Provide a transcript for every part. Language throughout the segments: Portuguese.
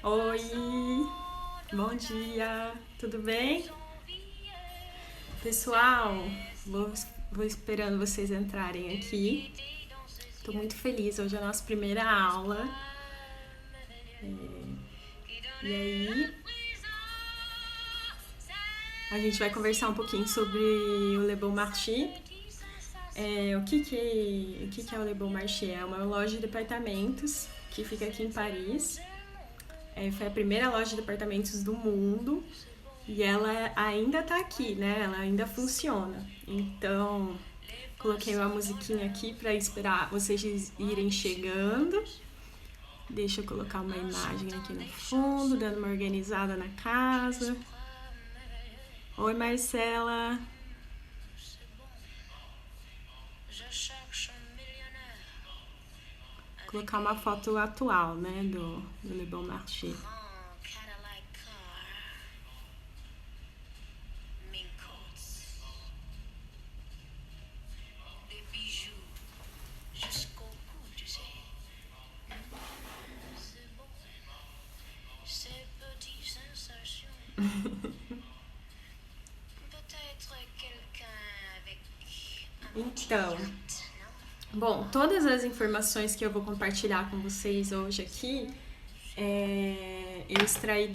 Oi, bom dia, tudo bem? Pessoal, vou, vou esperando vocês entrarem aqui. Estou muito feliz, hoje é a nossa primeira aula. E aí, a gente vai conversar um pouquinho sobre o Le Bon Marché. O que é o Le Bon Marché? É uma loja de departamentos que fica aqui em Paris. Foi a primeira loja de departamentos do mundo. E ela ainda tá aqui, né? Ela ainda funciona. Então, coloquei uma musiquinha aqui para esperar vocês irem chegando. Deixa eu colocar uma imagem aqui no fundo, dando uma organizada na casa. Oi, Marcela. Colocar uma foto atual, né, do Le Bon Marché. Então, bom, todas as informações que eu vou compartilhar com vocês hoje aqui, eu extraí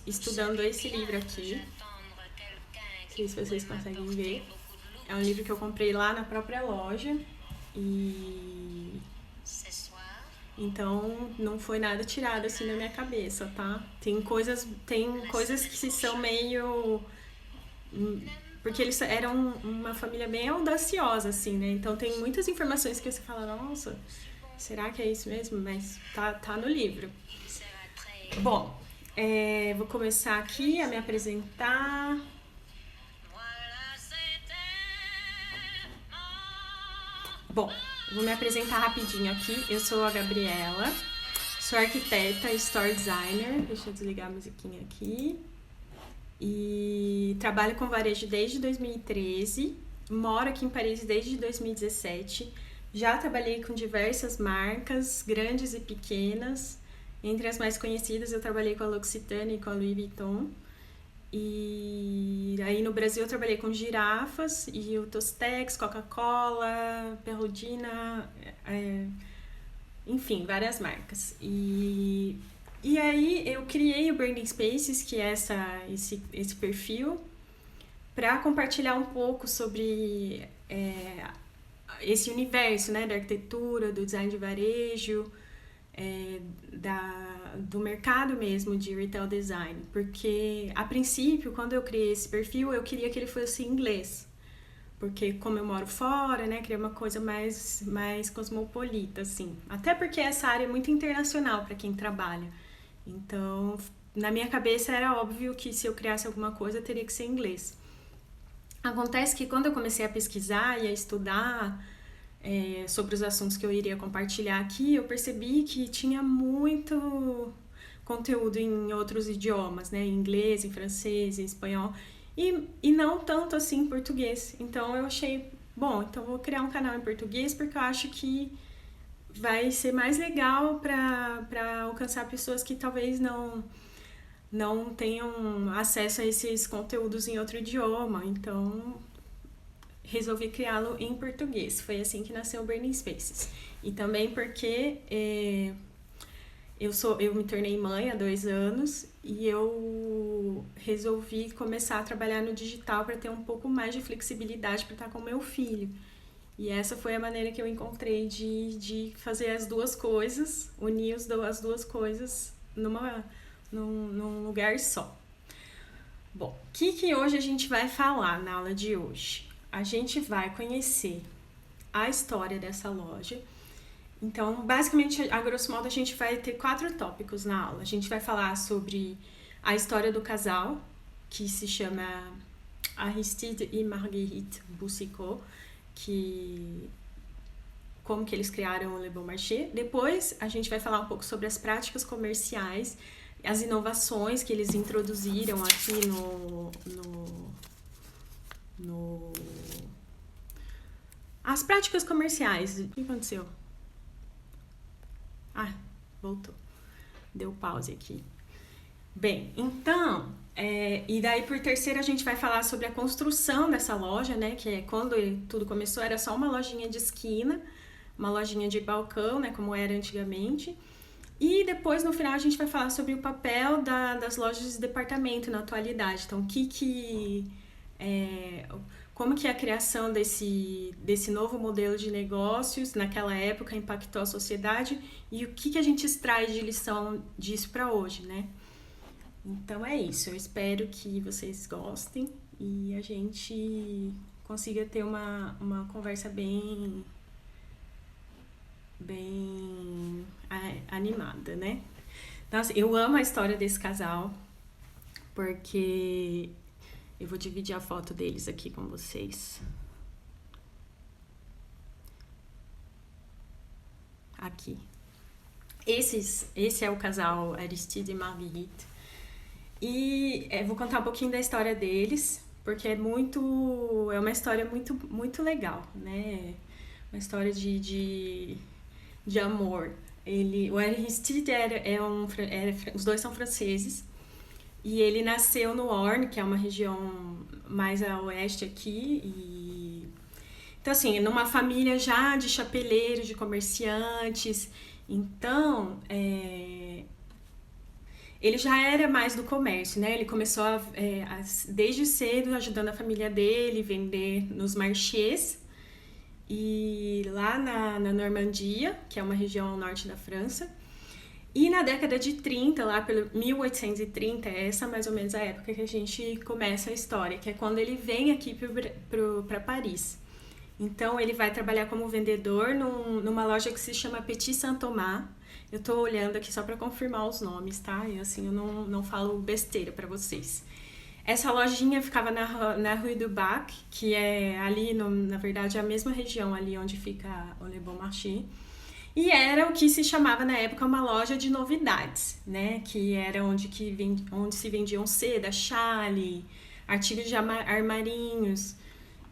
estudando esse livro aqui. Não sei se vocês conseguem ver. É um livro que eu comprei lá na própria loja e então não foi nada tirado assim da minha cabeça, tá? Tem coisas que são meio porque eles eram uma família bem audaciosa, assim, né? Então tem muitas informações que você fala, nossa, será que é isso mesmo? Mas tá no livro. Bom, vou começar aqui a me apresentar. Bom, vou me apresentar rapidinho aqui. Eu sou a Gabriela, sou arquiteta e store designer. Deixa eu desligar a musiquinha aqui. E trabalho com varejo desde 2013, moro aqui em Paris desde 2017. Já trabalhei com diversas marcas, grandes e pequenas. Entre as mais conhecidas, eu trabalhei com a L'Occitane e com a Louis Vuitton. E aí no Brasil eu trabalhei com girafas e o Tostex, Coca-Cola, Perrodina, enfim, várias marcas. E aí eu criei o Branding Spaces, que é esse perfil, para compartilhar um pouco sobre esse universo, né, da arquitetura, do design de varejo, do mercado mesmo de retail design. Porque, a princípio, quando eu criei esse perfil, eu queria que ele fosse em inglês. Porque como eu moro fora, né, queria uma coisa mais cosmopolita, assim. Até porque essa área é muito internacional para quem trabalha. Então, na minha cabeça era óbvio que se eu criasse alguma coisa, teria que ser em inglês. Acontece que quando eu comecei a pesquisar e a estudar sobre os assuntos que eu iria compartilhar aqui, eu percebi que tinha muito conteúdo em outros idiomas, né? Em inglês, em francês, em espanhol, e não tanto assim em português. Então eu achei, bom, então vou criar um canal em português porque eu acho que vai ser mais legal para alcançar pessoas que talvez não tenham acesso a esses conteúdos em outro idioma. Então resolvi criá-lo em português. Foi assim que nasceu o Burning Spaces. E também porque eu me tornei mãe há 2 anos e eu resolvi começar a trabalhar no digital para ter um pouco mais de flexibilidade para estar com meu filho. E essa foi a maneira que eu encontrei de fazer as duas coisas, unir as duas coisas num lugar só. Bom, o que hoje a gente vai falar na aula de hoje? A gente vai conhecer a história dessa loja. Então, basicamente, a grosso modo, a gente vai ter 4 tópicos na aula. A gente vai falar sobre a história do casal, que se chama Aristide e Marguerite Boucicaut, como que eles criaram o Le Bon Marché. Depois, a gente vai falar um pouco sobre as práticas comerciais, as inovações que eles introduziram aqui as práticas comerciais. O que aconteceu? Ah, voltou. Deu pause aqui. Bem, então, e daí por terceiro a gente vai falar sobre a construção dessa loja, né? Que é quando tudo começou, era só uma lojinha de esquina, uma lojinha de balcão, né? Como era antigamente. E depois, no final, a gente vai falar sobre o papel das lojas de departamento na atualidade. Então, como que a criação desse novo modelo de negócios naquela época impactou a sociedade e o que a gente extrai de lição disso para hoje, né? Então é isso, eu espero que vocês gostem e a gente consiga ter uma conversa bem animada, né? Nossa, eu amo a história desse casal, porque eu vou dividir a foto deles aqui com vocês. Aqui. Esse é o casal Aristide e Marguerite. E vou contar um pouquinho da história deles, porque é uma história muito legal, né? Uma história de amor. O Aristide os dois são franceses, e ele nasceu no Orne, que é uma região mais a oeste aqui, então assim, numa família já de chapeleiros, de comerciantes, então ele já era mais do comércio, né? Ele começou desde cedo ajudando a família dele, vender nos marchés. E lá na Normandia, que é uma região ao norte da França. E na década de 30, lá pelo 1830, essa mais ou menos a época que a gente começa a história, que é quando ele vem aqui para Paris. Então ele vai trabalhar como vendedor numa loja que se chama Petit Saint-Thomas. Eu tô olhando aqui só para confirmar os nomes, tá? E assim eu não falo besteira para vocês. Essa lojinha ficava na Rue du Bac, que é ali, na verdade, a mesma região ali onde fica o Le Bon Marché. E era o que se chamava na época uma loja de novidades, né? Que era onde se vendiam seda, chale, artigos de armarinhos.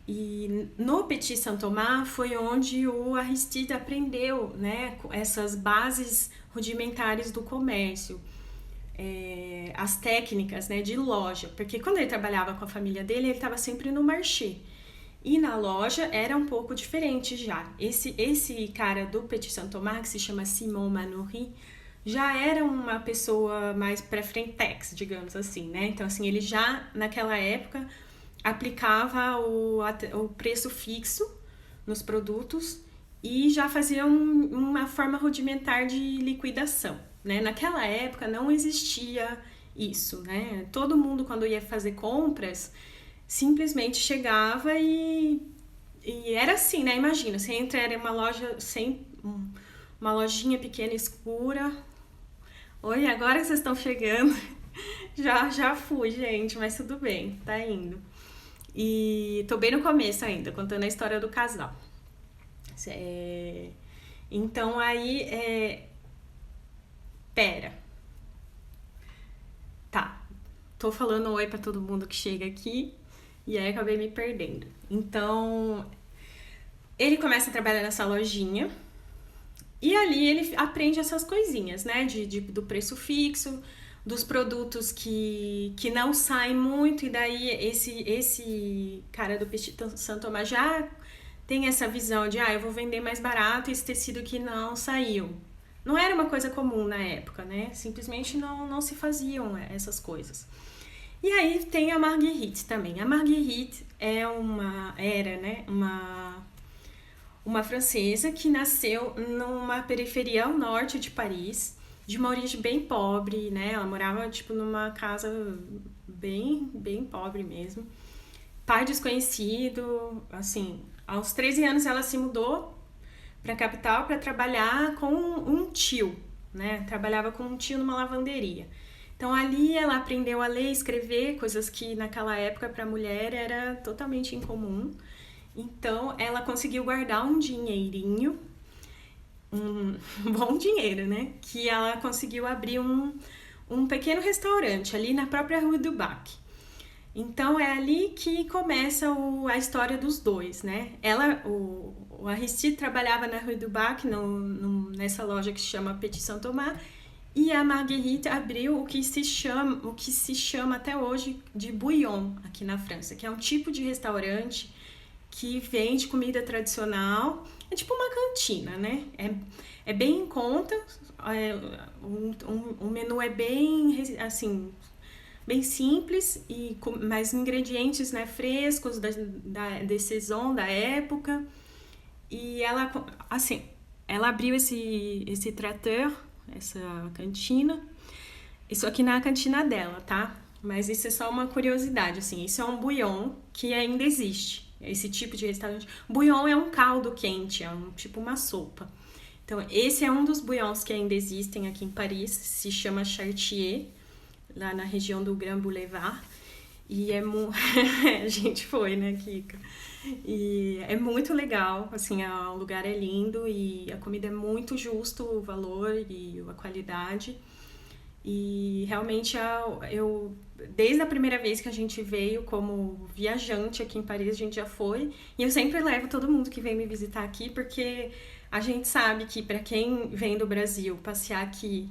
E no Petit Saint-Thomas foi onde o Aristide aprendeu, né, essas bases rudimentares do comércio, as técnicas, né, de loja, porque quando ele trabalhava com a família dele, ele estava sempre no marché. E na loja era um pouco diferente já. Esse cara do Petit Saint-Thomas, que se chama Simon Manoury, já era uma pessoa mais pré-frentex, digamos assim, né? Então, assim, ele já, naquela época, aplicava o preço fixo nos produtos e já fazia uma forma rudimentar de liquidação, né? Naquela época não existia isso, né? Todo mundo, quando ia fazer compras, simplesmente chegava e era assim, né? Imagina, você entra em uma loja uma lojinha pequena, escura. Oi, agora que vocês estão chegando. Já fui, gente, mas tudo bem, tá indo. E tô bem no começo ainda, contando a história do casal. Então aí, pera. Tá, tô falando oi pra todo mundo que chega aqui e aí acabei me perdendo. Então, ele começa a trabalhar nessa lojinha e ali ele aprende essas coisinhas, né? Do preço fixo, dos produtos que não saem muito, e daí esse cara do Petit Saint-Thomas já tem essa visão de, eu vou vender mais barato esse tecido que não saiu. Não era uma coisa comum na época, né? Simplesmente não se faziam essas coisas. E aí tem a Marguerite também. A Marguerite era uma francesa que nasceu numa periferia ao norte de Paris, de uma origem bem pobre, né? Ela morava, numa casa bem pobre mesmo. Pai desconhecido, assim, aos 13 anos ela se mudou para a capital para trabalhar com um tio, né? Trabalhava com um tio numa lavanderia. Então ali ela aprendeu a ler e escrever, coisas que naquela época para a mulher era totalmente incomum. Então ela conseguiu guardar um dinheirinho, um bom dinheiro, né? Que ela conseguiu abrir um pequeno restaurante ali na própria Rue du Bac. Então é ali que começa a história dos dois, né? O Aristide trabalhava na Rue du Bac, nessa loja que se chama Petit Saint-Thomas, E a Marguerite abriu o que se chama até hoje de bouillon aqui na França, que é um tipo de restaurante que vende comida tradicional. É tipo uma cantina, né? É bem em conta, o menu é bem, assim, bem simples, mas ingredientes, né, frescos, de saison, da época. E ela, assim, ela abriu esse traiteur, essa cantina. Isso aqui não é a cantina dela, tá? Mas isso é só uma curiosidade, assim. Isso é um bouillon que ainda existe. Esse tipo de restaurante. Bouillon é um caldo quente, é tipo uma sopa. Então, esse é um dos bouillons que ainda existem aqui em Paris. Se chama Chartier, lá na região do Grand Boulevard. E a gente foi, né, Kika? E é muito legal, assim, o lugar é lindo e a comida é muito justo, o valor e a qualidade. E realmente desde a primeira vez que a gente veio como viajante aqui em Paris, a gente já foi. E eu sempre levo todo mundo que vem me visitar aqui, porque a gente sabe que para quem vem do Brasil passear aqui,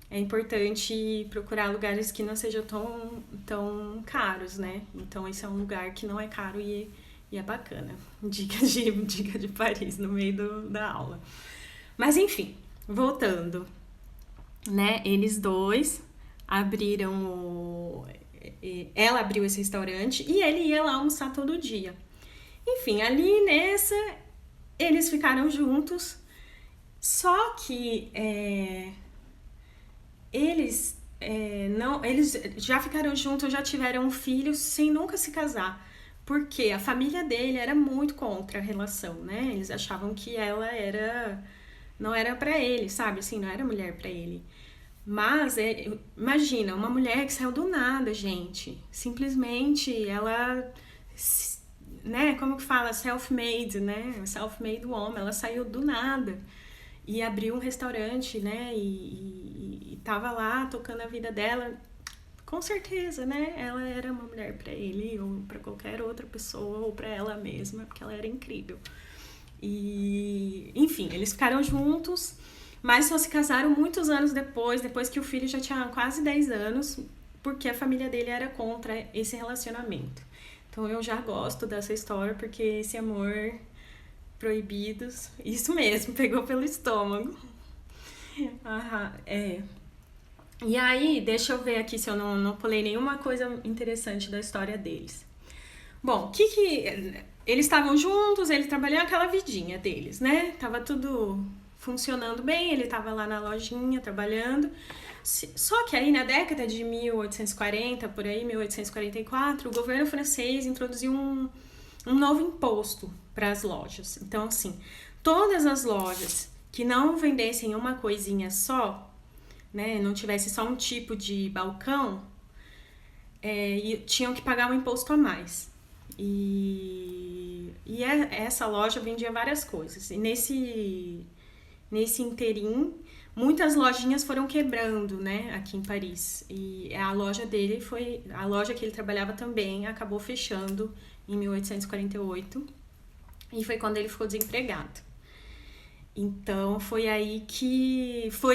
é importante procurar lugares que não sejam tão caros, né? Então esse é um lugar que não é caro e é bacana. Dica de Paris no meio da aula. Mas enfim, voltando, né? Eles dois ela abriu esse restaurante e ele ia lá almoçar todo dia. Enfim, ali nessa, eles ficaram juntos, só que eles já ficaram juntos, já tiveram um filho sem nunca se casar. Porque a família dele era muito contra a relação, né? Eles achavam que ela não era pra ele, sabe? Assim, não era mulher pra ele. Mas, imagina, uma mulher que saiu do nada, gente. Simplesmente, ela, né? Como que fala? Self-made, né? Self-made woman. Ela saiu do nada e abriu um restaurante, né? E tava lá tocando a vida dela. Com certeza, né? Ela era uma mulher pra ele ou pra qualquer outra pessoa ou pra ela mesma, porque ela era incrível. E, enfim, eles ficaram juntos, mas só se casaram muitos anos depois que o filho já tinha quase 10 anos, porque a família dele era contra esse relacionamento. Então eu já gosto dessa história, porque esse amor proibidos, isso mesmo, pegou pelo estômago. E aí, deixa eu ver aqui se eu não pulei nenhuma coisa interessante da história deles. Bom, eles estavam juntos, ele trabalhando aquela vidinha deles, né? Tava tudo funcionando bem, ele tava lá na lojinha trabalhando. Só que aí na década de 1840, por aí, 1844, o governo francês introduziu um novo imposto para as lojas. Então, assim, todas as lojas que não vendessem uma coisinha só, né, não tivesse só um tipo de balcão, tinham que pagar um imposto a mais. Essa loja vendia várias coisas. E nesse interim, muitas lojinhas foram quebrando, né, aqui em Paris. E a loja dele a loja que ele trabalhava também acabou fechando em 1848. E foi quando ele ficou desempregado. Então foi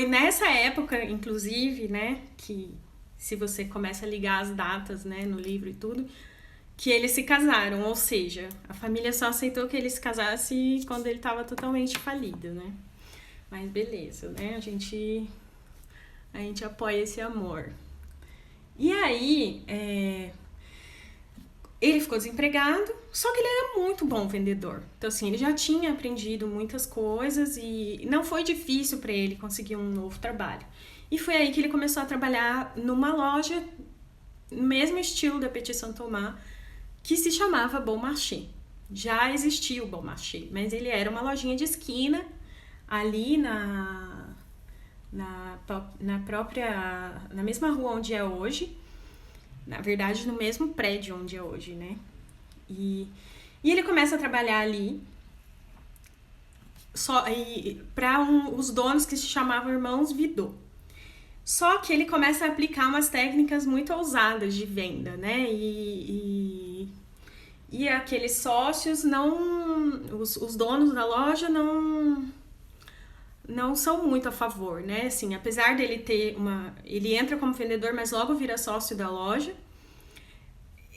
nessa época, inclusive, né, que se você começa a ligar as datas, né, no livro e tudo, que eles se casaram, ou seja, a família só aceitou que ele se casasse quando ele estava totalmente falido, né? Mas beleza, né? A gente apoia esse amor. E aí, ele ficou desempregado, só que ele era muito bom vendedor. Então, assim, ele já tinha aprendido muitas coisas e não foi difícil para ele conseguir um novo trabalho. E foi aí que ele começou a trabalhar numa loja, no mesmo estilo da Petit Saint-Thomas, que se chamava Bon Marché. Já existia o Bon Marché, mas ele era uma lojinha de esquina, ali na mesma rua onde é hoje. Na verdade, no mesmo prédio onde é hoje, né? E ele começa a trabalhar ali para os donos que se chamavam Irmãos Vidot. Só que ele começa a aplicar umas técnicas muito ousadas de venda, né? E aqueles sócios os donos da loja não são muito a favor, né? Assim, apesar dele ter uma... Ele entra como vendedor, mas logo vira sócio da loja.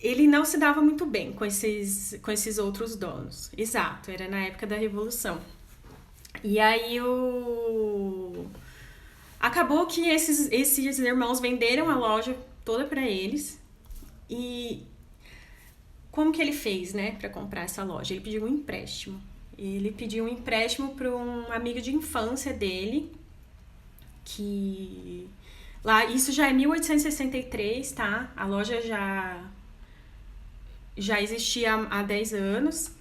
Ele não se dava muito bem com esses outros donos. Exato, era na época da Revolução. E aí acabou que esses irmãos venderam a loja toda para eles. E como que ele fez, né, para comprar essa loja? Ele pediu um empréstimo. Ele pediu um empréstimo para um amigo de infância dele, que lá, isso já é 1863, tá? A loja já existia há 10 anos.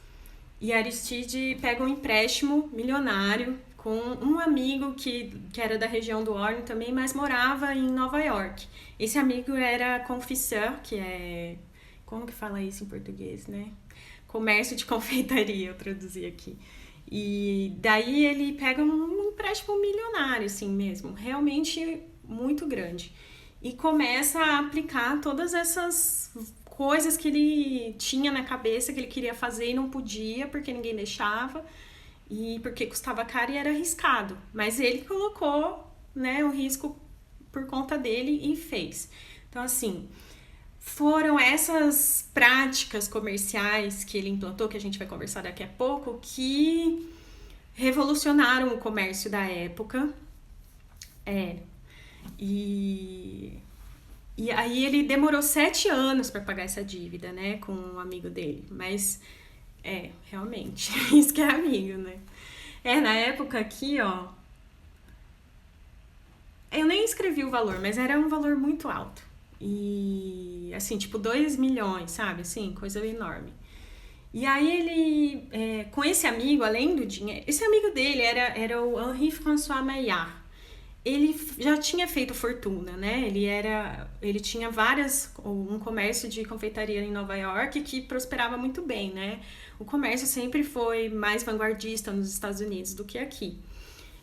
E Aristide pega um empréstimo milionário com um amigo que era da região do Orne também, mas morava em Nova York. Esse amigo era confisseur, que é... Como que fala isso em português, né? Comércio de confeitaria, eu traduzi aqui. E daí ele pega um empréstimo milionário, assim mesmo, realmente muito grande. E começa a aplicar todas essas coisas que ele tinha na cabeça que ele queria fazer e não podia porque ninguém deixava e porque custava caro e era arriscado. Mas ele colocou, né, o risco por conta dele e fez. Então, assim, foram essas práticas comerciais que ele implantou, que a gente vai conversar daqui a pouco, que revolucionaram o comércio da época. E aí ele demorou 7 anos para pagar essa dívida, né, com um amigo dele. Mas, realmente, isso que é amigo, né? Na época aqui, ó, eu nem escrevi o valor, mas era um valor muito alto. E, assim, tipo, 2 milhões, sabe? Assim, coisa enorme. E aí ele, com esse amigo, além do dinheiro... Esse amigo dele era o Henri François Maillard. Ele já tinha feito fortuna, né? Ele tinha um comércio de confeitaria em Nova York que prosperava muito bem, né? O comércio sempre foi mais vanguardista nos Estados Unidos do que aqui.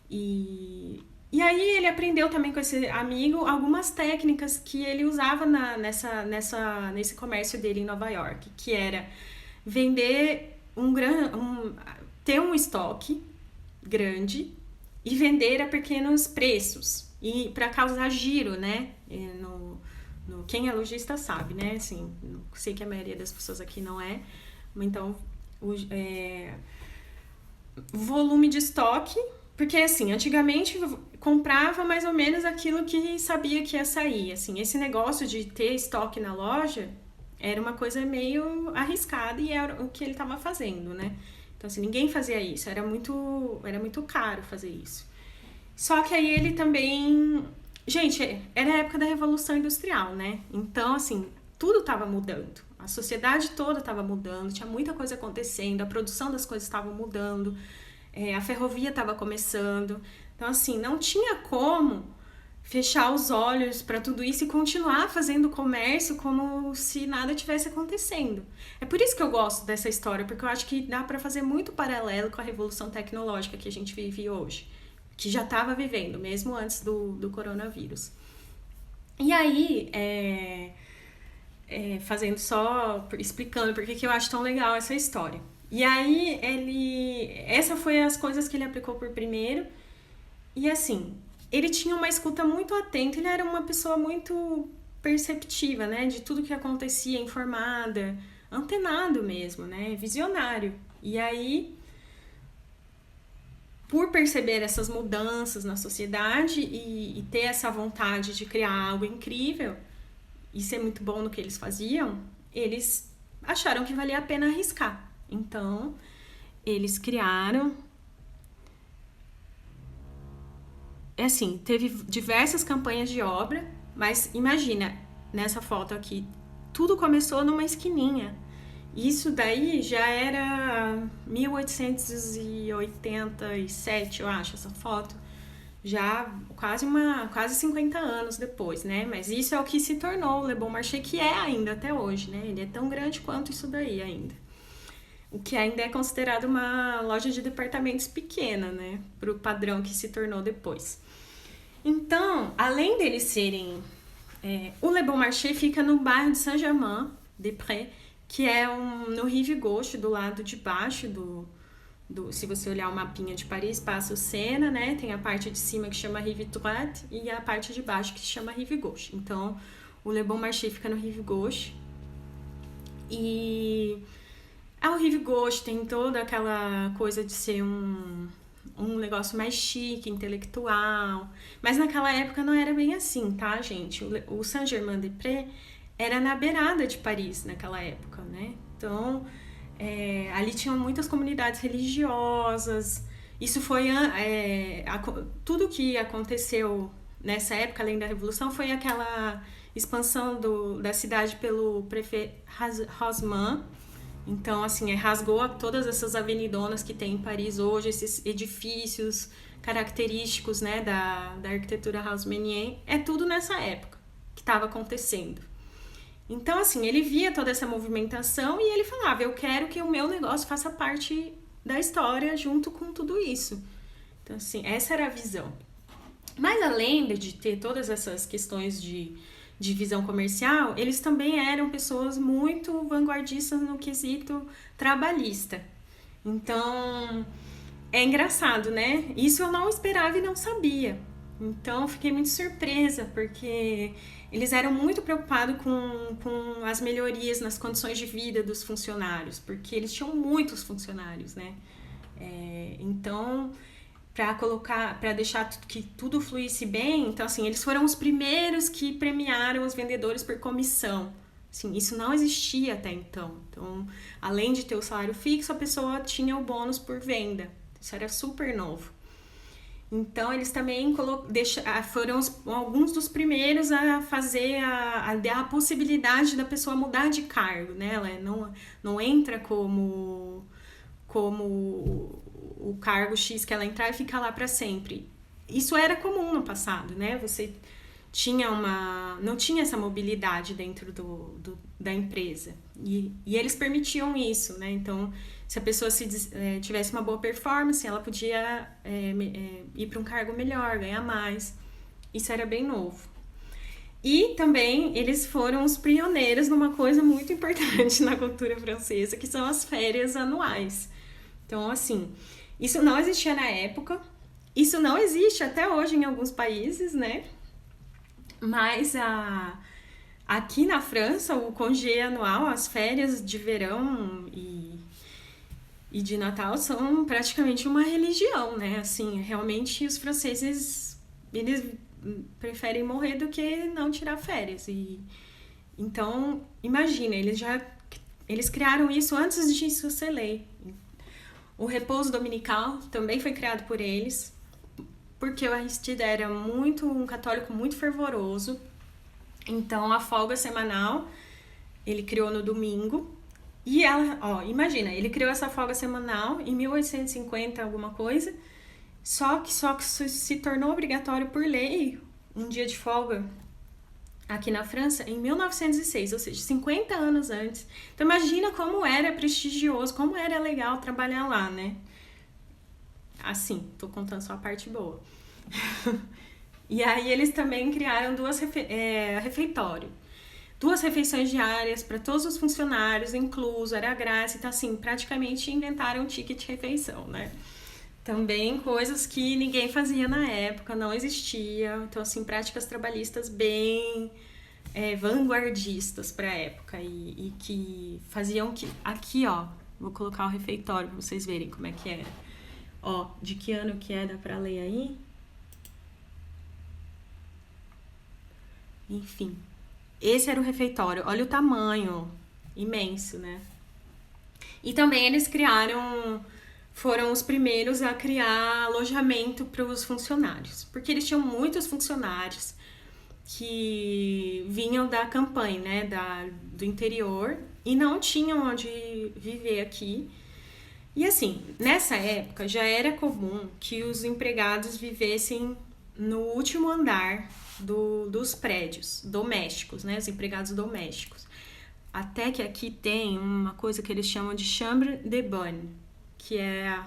E aí ele aprendeu também com esse amigo algumas técnicas que ele usava nesse comércio dele em Nova York, que era vender ter um estoque grande e vender a pequenos preços e para causar giro, né? Quem é lojista sabe, né? Assim, sei que a maioria das pessoas aqui não é, então volume de estoque, porque assim, antigamente comprava mais ou menos aquilo que sabia que ia sair, assim, esse negócio de ter estoque na loja era uma coisa meio arriscada e era o que ele estava fazendo, né? Então, assim, ninguém fazia isso, era muito caro fazer isso. Só que aí ele também... Gente, era a época da Revolução Industrial, né? Então, assim, tudo estava mudando. A sociedade toda estava mudando, tinha muita coisa acontecendo, a produção das coisas estava mudando, a ferrovia estava começando. Então, assim, não tinha como fechar os olhos para tudo isso e continuar fazendo comércio como se nada tivesse acontecendo. É por isso que eu gosto dessa história, porque eu acho que dá para fazer muito paralelo com a revolução tecnológica que a gente vive hoje, que já estava vivendo, mesmo antes do coronavírus. E aí, explicando por que eu acho tão legal essa história. E aí, essa foi as coisas que ele aplicou por primeiro, e assim... Ele tinha uma escuta muito atenta, ele era uma pessoa muito perceptiva, né? De tudo que acontecia, informada, antenado mesmo, né? Visionário. E aí, por perceber essas mudanças na sociedade e ter essa vontade de criar algo incrível e ser muito bom no que eles faziam, eles acharam que valia a pena arriscar. Então, eles criaram... assim, teve diversas campanhas de obra, mas imagina, nessa foto aqui, tudo começou numa esquininha. Isso daí já era 1887, eu acho, essa foto. Já quase 50 anos depois, né? Mas isso é o que se tornou o Le Bon Marché, que é ainda até hoje, né? Ele é tão grande quanto isso daí ainda. O que ainda é considerado uma loja de departamentos pequena, né? Para o padrão que se tornou depois. Então, além deles serem... o Le Bon Marché fica no bairro de Saint-Germain-des-Prés, que é no Rive Gauche, do lado de baixo Se você olhar o mapinha de Paris, passa o Sena, né? Tem a parte de cima que chama Rive Droite e a parte de baixo que se chama Rive Gauche. Então, o Le Bon Marché fica no Rive Gauche. E o Rive Gauche tem toda aquela coisa de ser um negócio mais chique, intelectual. Mas naquela época não era bem assim, tá, gente? O Saint-Germain-des-Prés era na beirada de Paris naquela época, né? Então, ali tinham muitas comunidades religiosas. Isso foi... tudo que aconteceu nessa época, além da Revolução, foi aquela expansão da cidade pelo prefeito Haussmann. Então, assim, rasgou todas essas avenidonas que tem em Paris hoje, esses edifícios característicos, né, da arquitetura haussmannienne. É tudo nessa época que estava acontecendo. Então, assim, ele via toda essa movimentação e ele falava, eu quero que o meu negócio faça parte da história junto com tudo isso. Então, assim, essa era a visão. Mas além de ter todas essas questões de visão comercial, eles também eram pessoas muito vanguardistas no quesito trabalhista. Então, é engraçado, né? Isso eu não esperava e não sabia. Então, fiquei muito surpresa, porque eles eram muito preocupados com as melhorias nas condições de vida dos funcionários, porque eles tinham muitos funcionários, né? Então, para deixar que tudo fluísse bem, então assim, eles foram os primeiros que premiaram os vendedores por comissão. Assim, isso não existia até então. Então, além de ter o salário fixo, a pessoa tinha o bônus por venda. Isso era super novo. Então, eles também foram alguns dos primeiros a fazer a possibilidade da pessoa mudar de cargo, né? Ela não entra como o cargo X que ela entrar e ficar lá para sempre. Isso era comum no passado, né? Você não tinha essa mobilidade dentro da empresa. E eles permitiam isso, né? Então, se a pessoa tivesse uma boa performance, ela podia ir para um cargo melhor, ganhar mais. Isso era bem novo. E também eles foram os pioneiros numa coisa muito importante na cultura francesa, que são as férias anuais. Então, assim, isso não existia na época, isso não existe até hoje em alguns países, né? Mas aqui na França, o congé anual, as férias de verão e de Natal são praticamente uma religião, né? Assim, realmente os franceses, eles preferem morrer do que não tirar férias. Então, imagina, eles criaram isso antes disso ser lei. O repouso dominical também foi criado por eles, porque o Aristide era um católico muito fervoroso. Então, a folga semanal ele criou no domingo. E imagina, ele criou essa folga semanal em 1850, alguma coisa, só que se tornou obrigatório por lei um dia de folga aqui na França em 1906, ou seja, 50 anos antes. Então imagina como era prestigioso, como era legal trabalhar lá, né? Assim, tô contando só a parte boa. E aí eles também criaram refeitório. 2 refeições diárias para todos os funcionários, incluso, era grátis. Então, assim, praticamente inventaram um ticket de refeição, né? Também coisas que ninguém fazia na época, não existia. Então, assim, práticas trabalhistas bem vanguardistas para a época e que faziam que... Aqui, ó, vou colocar o refeitório para vocês verem como é que era. Ó, de que ano que é, dá para ler aí? Enfim, esse era o refeitório. Olha o tamanho, imenso, né? E também eles foram os primeiros a criar alojamento para os funcionários, porque eles tinham muitos funcionários que vinham da campanha, né, do interior, e não tinham onde viver aqui. E assim, nessa época já era comum que os empregados vivessem no último andar dos prédios domésticos, né, os empregados domésticos. Até que aqui tem uma coisa que eles chamam de chambre de bonne, que é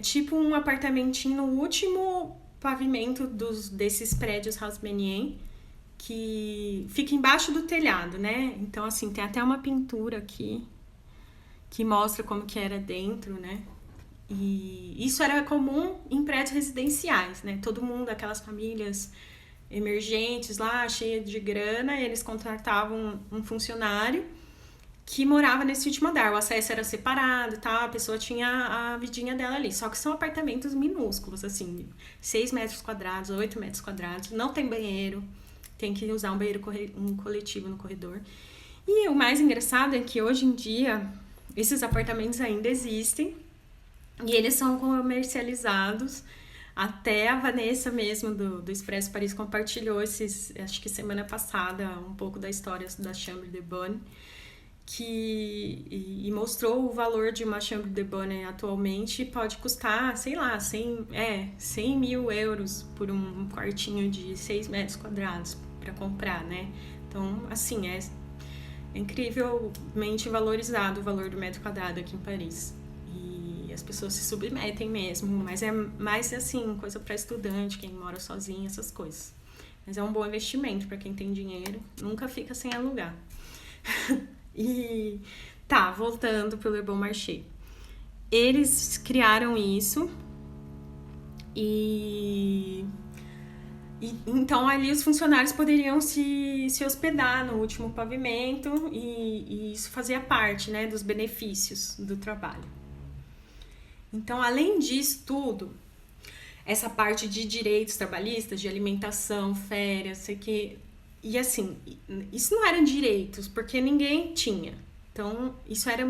tipo um apartamentinho no último pavimento desses prédios haussmanniens, que fica embaixo do telhado, né? Então, assim, tem até uma pintura aqui que mostra como que era dentro, né? E isso era comum em prédios residenciais, né? Todo mundo, aquelas famílias emergentes lá, cheia de grana, eles contratavam um funcionário que morava nesse último andar. O acesso era separado, tá? A pessoa tinha a vidinha dela ali. Só que são apartamentos minúsculos, assim, 6 metros quadrados, 8 metros quadrados. Não tem banheiro, tem que usar um coletivo no corredor. E o mais engraçado é que hoje em dia esses apartamentos ainda existem e eles são comercializados. Até a Vanessa mesmo do Expresso Paris compartilhou acho que semana passada, um pouco da história da Chambre de Bonne, e mostrou o valor de uma Chambre de Bonne atualmente. Pode custar, sei lá, 100 mil euros por um quartinho de 6 metros quadrados para comprar, né? Então, assim, é incrivelmente valorizado o valor do metro quadrado aqui em Paris. E as pessoas se submetem mesmo, mas é mais assim, coisa para estudante, quem mora sozinho, essas coisas. Mas é um bom investimento para quem tem dinheiro, nunca fica sem alugar. E tá, voltando pro Le Bon Marché. Eles criaram isso e então ali os funcionários poderiam se hospedar no último pavimento e isso fazia parte, né, dos benefícios do trabalho. Então, além disso tudo, essa parte de direitos trabalhistas, de alimentação, férias, sei que... E assim, isso não eram direitos, porque ninguém tinha. Então, isso era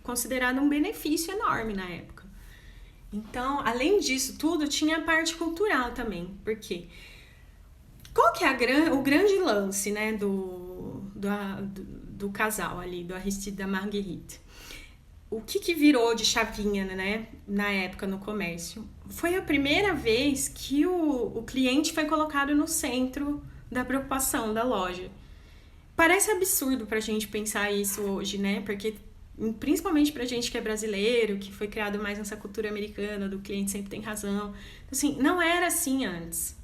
considerado um benefício enorme na época. Então, além disso tudo, tinha a parte cultural também. Porque qual que é o grande lance, né, do casal ali, do Aristide e da Marguerite? O que virou de chavinha, né, na época no comércio? Foi a primeira vez que o cliente foi colocado no centro da preocupação da loja. Parece absurdo pra gente pensar isso hoje, né? Porque, principalmente pra gente que é brasileiro, que foi criado mais nessa cultura americana, do cliente sempre tem razão. Assim, não era assim antes.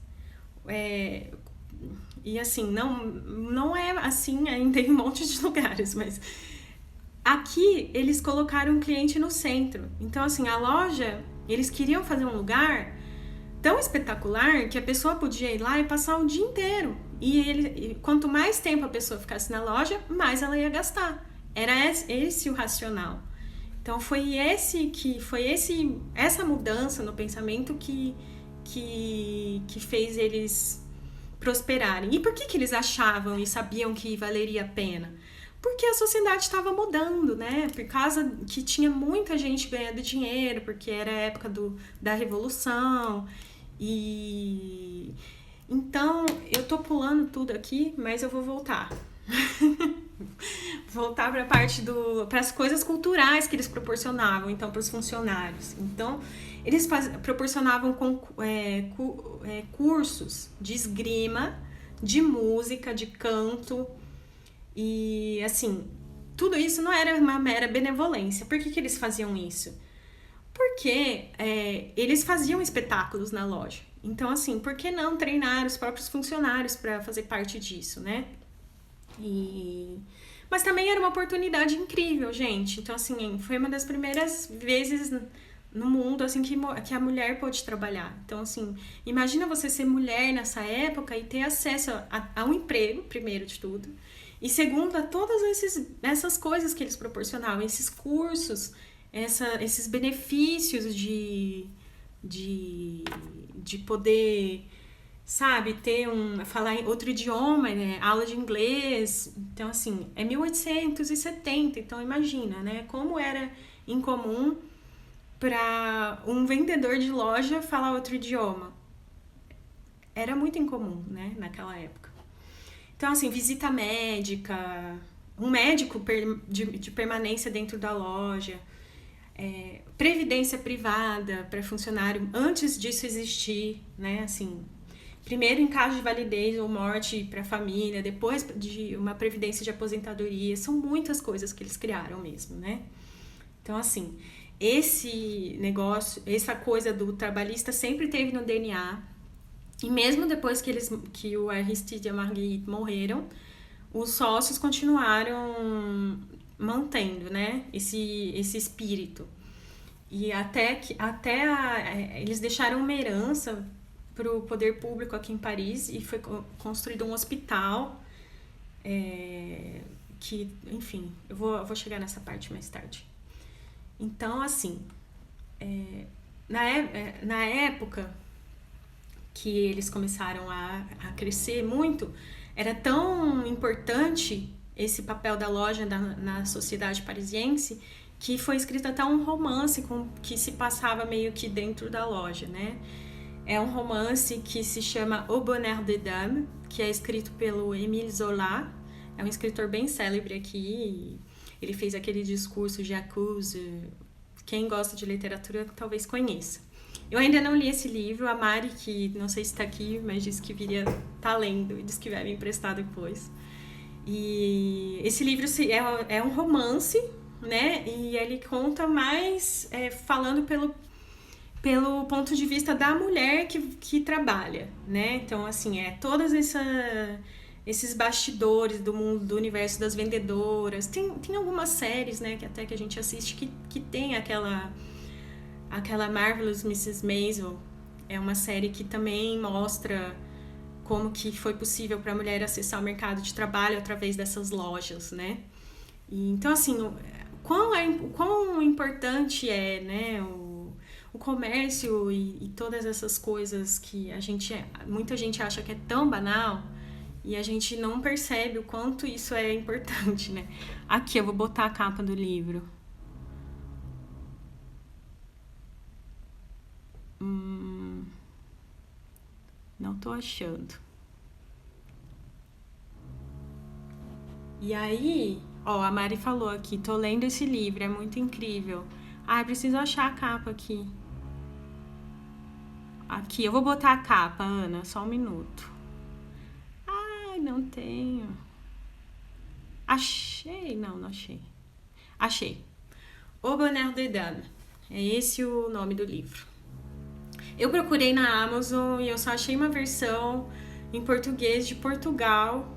E assim, não é assim ainda em um monte de lugares, mas aqui eles colocaram o cliente no centro. Então, assim, a loja, eles queriam fazer um lugar tão espetacular que a pessoa podia ir lá e passar o dia inteiro. E quanto mais tempo a pessoa ficasse na loja, mais ela ia gastar. Era esse o racional. Então foi essa mudança no pensamento que fez eles prosperarem. E por que eles achavam e sabiam que valeria a pena? Porque a sociedade estava mudando, né? Por causa que tinha muita gente ganhando dinheiro, porque era a época da Revolução. E então eu tô pulando tudo aqui, mas eu vou voltar. Voltar para a parte para as coisas culturais que eles proporcionavam, então, para os funcionários. Então, eles proporcionavam cursos de esgrima, de música, de canto. E, assim, tudo isso não era uma mera benevolência. Por que eles faziam isso? Porque eles faziam espetáculos na loja. Então, assim, por que não treinar os próprios funcionários para fazer parte disso, né? Mas também era uma oportunidade incrível, gente. Então, assim, foi uma das primeiras vezes no mundo, assim, que a mulher pôde trabalhar. Então, assim, imagina você ser mulher nessa época e ter acesso a um emprego, primeiro de tudo. E segundo, a todas essas coisas que eles proporcionavam, esses cursos, esses benefícios de poder, sabe, falar outro idioma, né? Aula de inglês. Então, assim, é 1870, então imagina, né? Como era incomum para um vendedor de loja falar outro idioma. Era muito incomum, né, naquela época. Então, assim, visita médica, um médico de permanência dentro da loja, previdência privada para funcionário antes disso existir, né? Assim, primeiro em caso de validez ou morte para a família, depois de uma previdência de aposentadoria, são muitas coisas que eles criaram mesmo, né? Então, assim, esse negócio, essa coisa do trabalhista sempre teve no DNA. E mesmo depois que o Aristide e a Marguerite morreram, os sócios continuaram mantendo, né, esse espírito. E eles deixaram uma herança para o poder público aqui em Paris e foi construído um hospital que, enfim, eu vou chegar nessa parte mais tarde. Então, assim, na época que eles começaram a crescer muito, era tão importante esse papel da loja na sociedade parisiense que foi escrito até um romance que se passava meio que dentro da loja, né? É um romance que se chama Au Bonheur des Dames, que é escrito pelo Émile Zola. É um escritor bem célebre aqui. Ele fez aquele discurso J'accuse. Quem gosta de literatura talvez conheça. Eu ainda não li esse livro. A Mari, que não sei se está aqui, mas disse que viria tá lendo e disse que vai me emprestar depois. E esse livro é um romance, né? E ele conta mais falando pelo ponto de vista da mulher que trabalha, né? Então, assim, todas esses bastidores do mundo, do universo das vendedoras. Tem algumas séries, né, que a gente assiste que tem aquela Marvelous Mrs. Maisel. É uma série que também mostra como que foi possível para a mulher acessar o mercado de trabalho através dessas lojas, né? E, então, assim, quão importante é, né, o comércio e todas essas coisas que muita gente acha que é tão banal e a gente não percebe o quanto isso é importante, né? Aqui, eu vou botar a capa do livro. Não tô achando. E aí, a Mari falou aqui, tô lendo esse livro, é muito incrível. Preciso achar a capa aqui. Aqui, eu vou botar a capa, Ana, só um minuto. Não tenho. Achei, não achei. Achei. Au Bonheur des Dames. É esse o nome do livro. Eu procurei na Amazon e eu só achei uma versão em português de Portugal.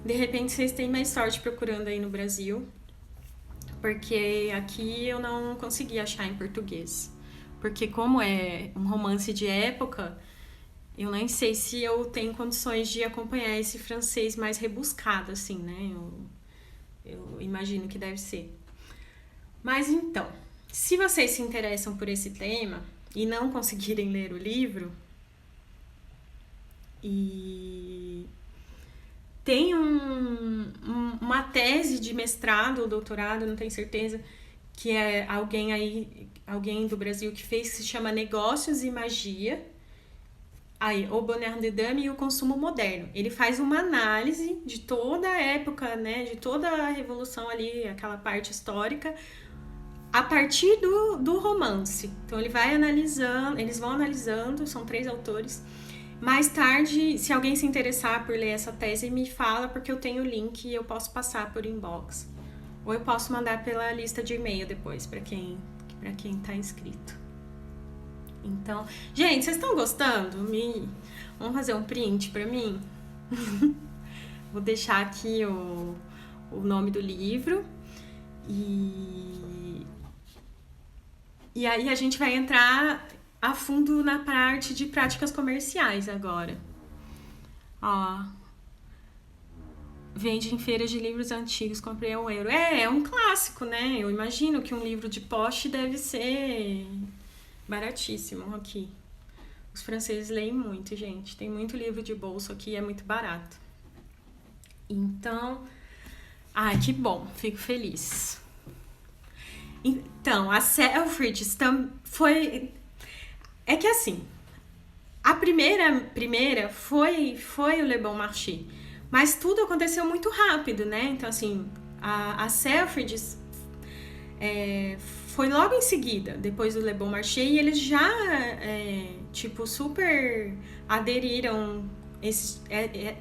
De repente vocês têm mais sorte procurando aí no Brasil, porque aqui eu não consegui achar em português. Porque como é um romance de época, eu nem sei se eu tenho condições de acompanhar esse francês mais rebuscado, assim, né? Eu imagino que deve ser. Mas então, se vocês se interessam por esse tema e não conseguirem ler o livro, e tem uma tese de mestrado ou doutorado, não tenho certeza, que é alguém do Brasil que fez, que se chama Negócios e Magia. Aí, Au Bonheur des Dames e o consumo moderno. Ele faz uma análise de toda a época, né, de toda a revolução ali, aquela parte histórica, a partir do romance. Então eles vão analisando, são 3 autores. Mais tarde, se alguém se interessar por ler essa tese, me fala, porque eu tenho o link e eu posso passar por inbox. Ou eu posso mandar pela lista de e-mail depois, para quem tá inscrito. Então, gente, vocês estão gostando? Vamos fazer um print para mim? Vou deixar aqui o nome do livro. E aí a gente vai entrar a fundo na parte de práticas comerciais agora. Vende em feiras de livros antigos, comprei a €1. É um clássico, né? Eu imagino que um livro de poche deve ser baratíssimo aqui. Os franceses leem muito, gente. Tem muito livro de bolso aqui, é muito barato. Então, que bom, fico feliz. Então, a Selfridges foi... É que assim, a primeira foi o Le Bon Marché, mas tudo aconteceu muito rápido, né? Então, assim, a Selfridges foi logo em seguida, depois do Le Bon Marché, e eles já, super aderiram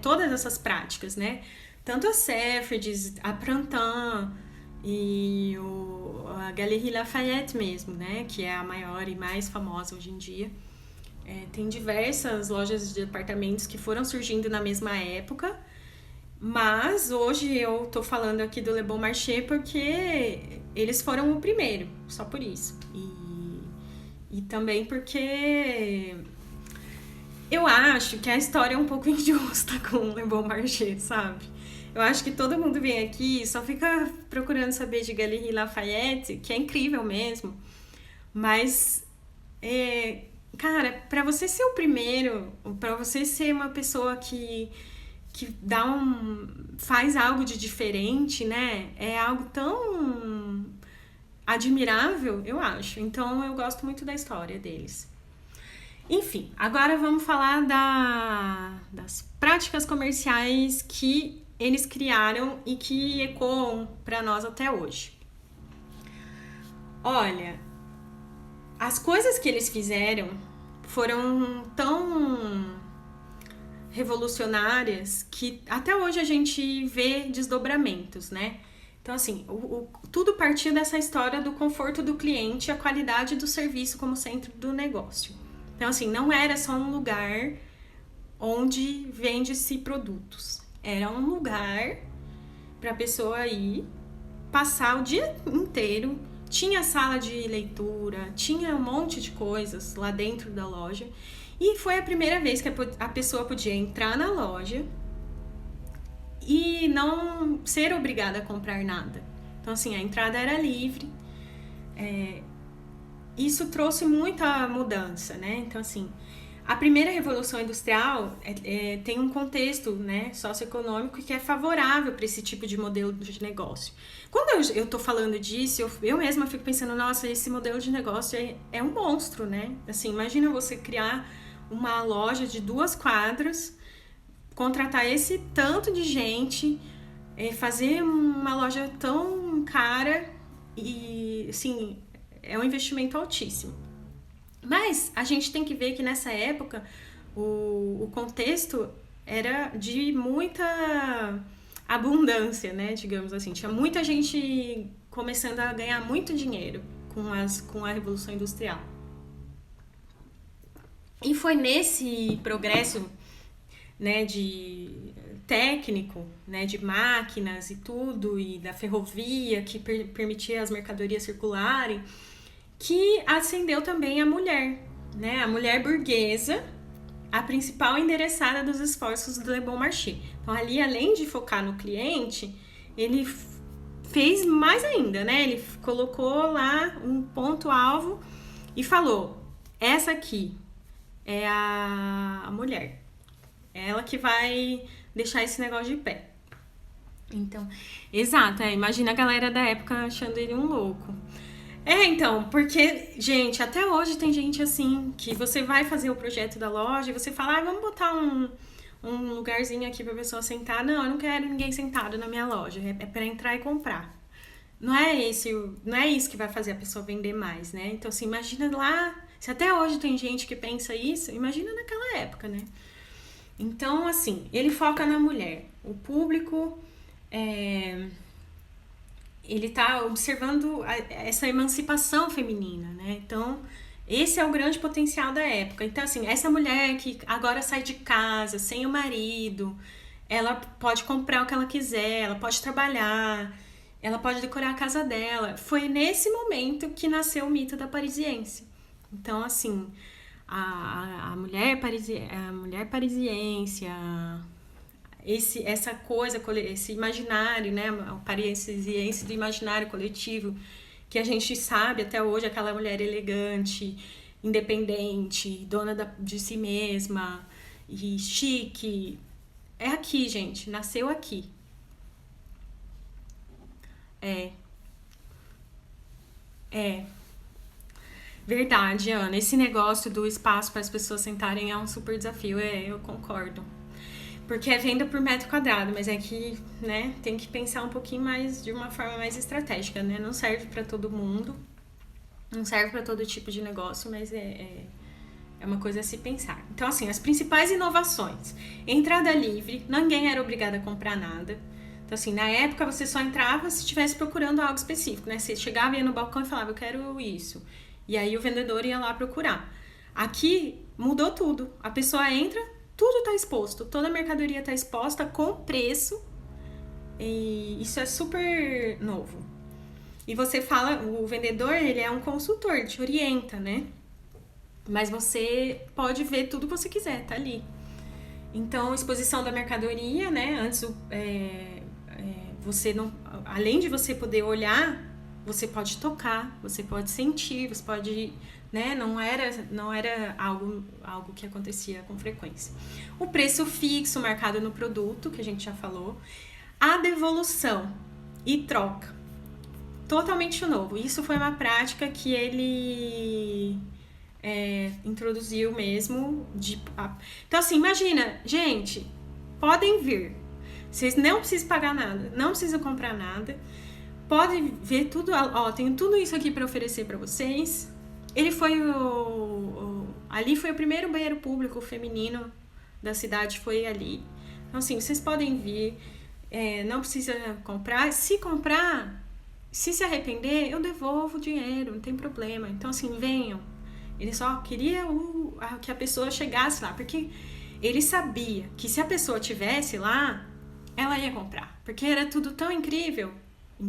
todas essas práticas, né? Tanto a Selfridges, a Printemps e a Galerie Lafayette mesmo, né? Que é a maior e mais famosa hoje em dia. Tem diversas lojas de departamentos que foram surgindo na mesma época Mas hoje eu tô falando aqui do Le Bon Marché porque eles foram o primeiro, só por isso. E também porque eu acho que a história é um pouco injusta com o Le Bon Marché, sabe? Eu acho que todo mundo vem aqui e só fica procurando saber de Galerie Lafayette, que é incrível mesmo. Mas, cara, pra você ser o primeiro, pra você ser uma pessoa que faz algo de diferente, né? É algo tão admirável, eu acho. Então eu gosto muito da história deles. Enfim, agora vamos falar das práticas comerciais que eles criaram e que ecoam para nós até hoje. Olha, as coisas que eles fizeram foram tão revolucionárias que até hoje a gente vê desdobramentos, né? Então, assim, tudo partiu dessa história do conforto do cliente e a qualidade do serviço como centro do negócio. Então, assim, não era só um lugar onde vende-se produtos. Era um lugar para a pessoa ir, passar o dia inteiro. Tinha sala de leitura, tinha um monte de coisas lá dentro da loja. E foi a primeira vez que a pessoa podia entrar na loja e não ser obrigada a comprar nada. Então, assim, a entrada era livre. Isso trouxe muita mudança, né? Então, assim, a primeira revolução industrial tem um contexto, né, socioeconômico que é favorável para esse tipo de modelo de negócio. Quando eu tô falando disso, eu mesma fico pensando, nossa, esse modelo de negócio é um monstro, né? Assim, imagina você criar uma loja de 2 quadras, contratar esse tanto de gente, fazer uma loja tão cara e, assim, é um investimento altíssimo. Mas a gente tem que ver que nessa época o contexto era de muita abundância, né? Digamos assim. Tinha muita gente começando a ganhar muito dinheiro com a Revolução Industrial. E foi nesse progresso, né, de técnico, né, de máquinas e tudo, e da ferrovia que permitia as mercadorias circularem, que ascendeu também a mulher, né? A mulher burguesa, a principal endereçada dos esforços do Le Bon Marché. Então, ali, além de focar no cliente, ele fez mais ainda, né? Ele colocou lá um ponto-alvo e falou: essa aqui é a mulher. É ela que vai deixar esse negócio de pé. Então, exato, imagina a galera da época achando ele um louco. Então, porque, gente, até hoje tem gente assim, que você vai fazer o projeto da loja e você fala, vamos botar um lugarzinho aqui pra pessoa sentar. Não, eu não quero ninguém sentado na minha loja, é pra entrar e comprar. Não é isso que vai fazer a pessoa vender mais, né? Então, assim, imagina lá, se até hoje tem gente que pensa isso, imagina naquela época, né? Então, assim, ele foca na mulher. O público ele tá observando essa emancipação feminina, né? Então, esse é o grande potencial da época. Então, assim, essa mulher que agora sai de casa, sem o marido, ela pode comprar o que ela quiser, ela pode trabalhar, ela pode decorar a casa dela. Foi nesse momento que nasceu o mito da parisiense. Então, assim, a mulher parisiense, essa coisa, esse imaginário, né, o parisiense do imaginário coletivo, que a gente sabe até hoje, aquela mulher elegante, independente, dona de si mesma e chique. É aqui, gente, nasceu aqui. É verdade, Ana. Esse negócio do espaço para as pessoas sentarem é um super desafio, eu concordo. Porque é venda por metro quadrado, mas é que, né, tem que pensar um pouquinho mais, de uma forma mais estratégica, né? Não serve para todo mundo, não serve para todo tipo de negócio, mas é uma coisa a se pensar. Então, assim, as principais inovações. Entrada livre, ninguém era obrigado a comprar nada. Então, assim, na época você só entrava se estivesse procurando algo específico, né? Você chegava, ia no balcão e falava, eu quero isso. E aí o vendedor ia lá procurar. Aqui mudou tudo. A pessoa entra, tudo está exposto, toda a mercadoria está exposta com preço E isso é super novo. E você fala, o vendedor, ele é um consultor, ele te orienta, né? Mas você pode ver tudo que você quiser, tá ali. Então, exposição da mercadoria, né? Antes, você não, além de você poder olhar, você pode tocar, você pode sentir, você pode, né? Não era algo que acontecia com frequência. O preço fixo marcado no produto, que a gente já falou. A devolução e troca. Totalmente novo. Isso foi uma prática que ele introduziu mesmo. Então, assim, imagina, gente, podem vir. Vocês não precisam pagar nada, não precisam comprar nada. Podem ver tudo. Ó, tenho tudo isso aqui para oferecer para vocês. Ele foi ali foi o primeiro banheiro público feminino da cidade, foi ali. Então, assim, vocês podem vir. Não precisa comprar. Se comprar, se arrepender, eu devolvo o dinheiro, não tem problema. Então, assim, venham. Ele só queria que a pessoa chegasse lá, porque ele sabia que se a pessoa tivesse lá, ela ia comprar. Porque era tudo tão incrível,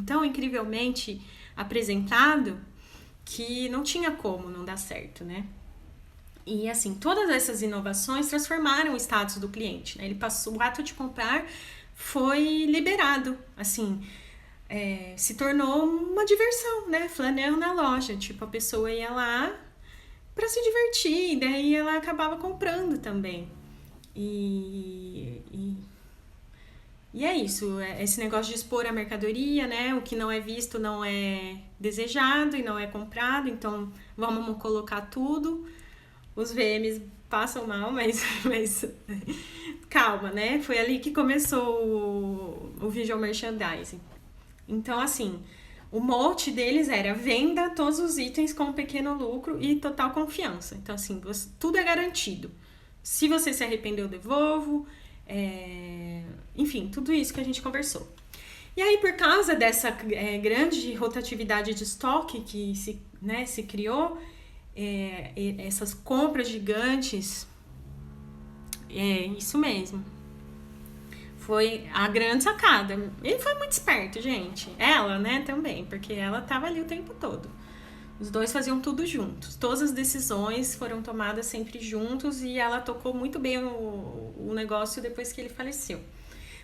tão incrivelmente apresentado, que não tinha como não dar certo, né? E, assim, todas essas inovações transformaram o status do cliente, né? Ele passou, o ato de comprar foi liberado, assim, se tornou uma diversão, né? Flaneur na loja, tipo, a pessoa ia lá para se divertir, e daí ela acabava comprando também. E é isso, esse negócio de expor a mercadoria, né? O que não é visto não é desejado e não é comprado, então vamos colocar tudo. Os VMs passam mal, mas calma, né? Foi ali que começou o visual merchandising. Então, assim, o mote deles era venda todos os itens com um pequeno lucro e total confiança. Então, assim, tudo é garantido. Se você se arrepender, eu devolvo. Enfim, tudo isso que a gente conversou. E aí, por causa dessa grande rotatividade de estoque que se criou, essas compras gigantes, isso mesmo. Foi a grande sacada. Ele foi muito esperto, gente. Ela, né, também, porque ela tava ali o tempo todo. Os dois faziam tudo juntos. Todas as decisões foram tomadas sempre juntos e ela tocou muito bem o negócio depois que ele faleceu.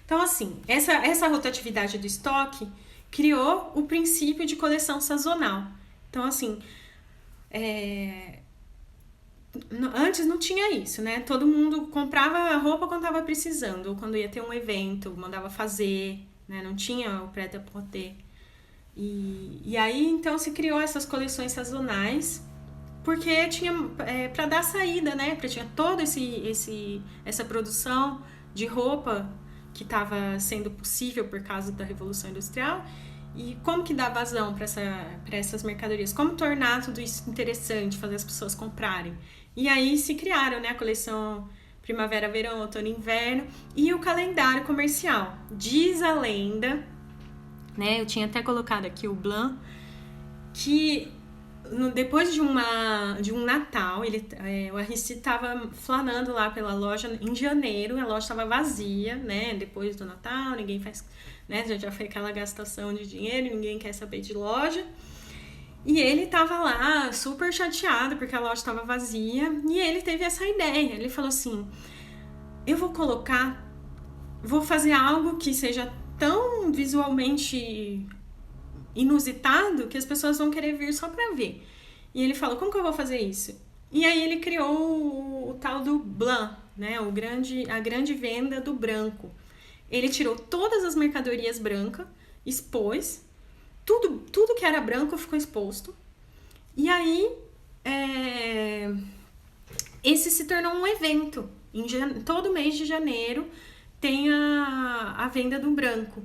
Então, assim, essa rotatividade do estoque criou o princípio de coleção sazonal. Então, assim, antes não tinha isso, né? Todo mundo comprava a roupa quando estava precisando, ou quando ia ter um evento, mandava fazer, né? Não tinha o prêt-à-porter. E aí, então, se criou essas coleções sazonais, porque tinha para dar saída, né? Porque tinha toda essa produção de roupa que estava sendo possível por causa da Revolução Industrial. E como que dá vazão para essas mercadorias? Como tornar tudo isso interessante, fazer as pessoas comprarem? E aí se criaram, né, a coleção Primavera, Verão, Outono e Inverno e o calendário comercial. Diz a lenda, né, eu tinha até colocado aqui o Blanc, que depois de um Natal, o Aristide estava flanando lá pela loja em janeiro, a loja estava vazia, né, depois do Natal, ninguém faz, né, já foi aquela gastação de dinheiro, ninguém quer saber de loja. E ele tava lá super chateado porque a loja estava vazia e ele teve essa ideia. Ele falou assim: eu vou fazer algo que seja tão visualmente inusitado que as pessoas vão querer vir só pra ver. E ele falou: como que eu vou fazer isso? E aí ele criou o tal do Blanc, né? A grande venda do branco. Ele tirou todas as mercadorias brancas, expôs, tudo que era branco ficou exposto. E aí, esse se tornou um evento. Todo mês de janeiro tem a venda do branco.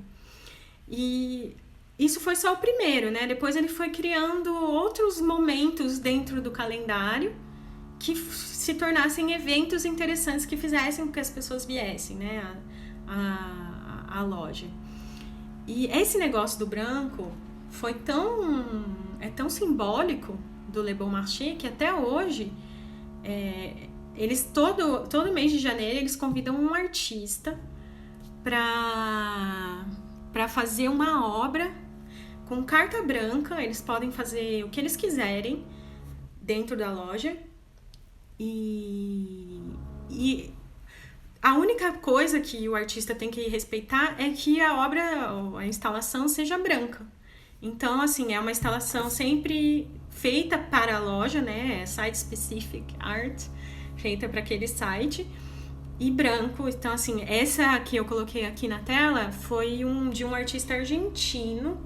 E isso foi só o primeiro, né? Depois ele foi criando outros momentos dentro do calendário que se tornassem eventos interessantes que fizessem com que as pessoas viessem, né? A loja. E esse negócio do branco foi tão simbólico do Le Bon Marché que até hoje eles todo mês de janeiro eles convidam um artista para para fazer uma obra com carta branca. Eles podem fazer o que eles quiserem dentro da loja. E a única coisa que o artista tem que respeitar é que a obra, a instalação seja branca. Então, assim, é uma instalação sempre feita para a loja, né? É site specific art, feita para aquele site, e branco. Então, assim, essa que eu coloquei aqui na tela foi de um artista argentino.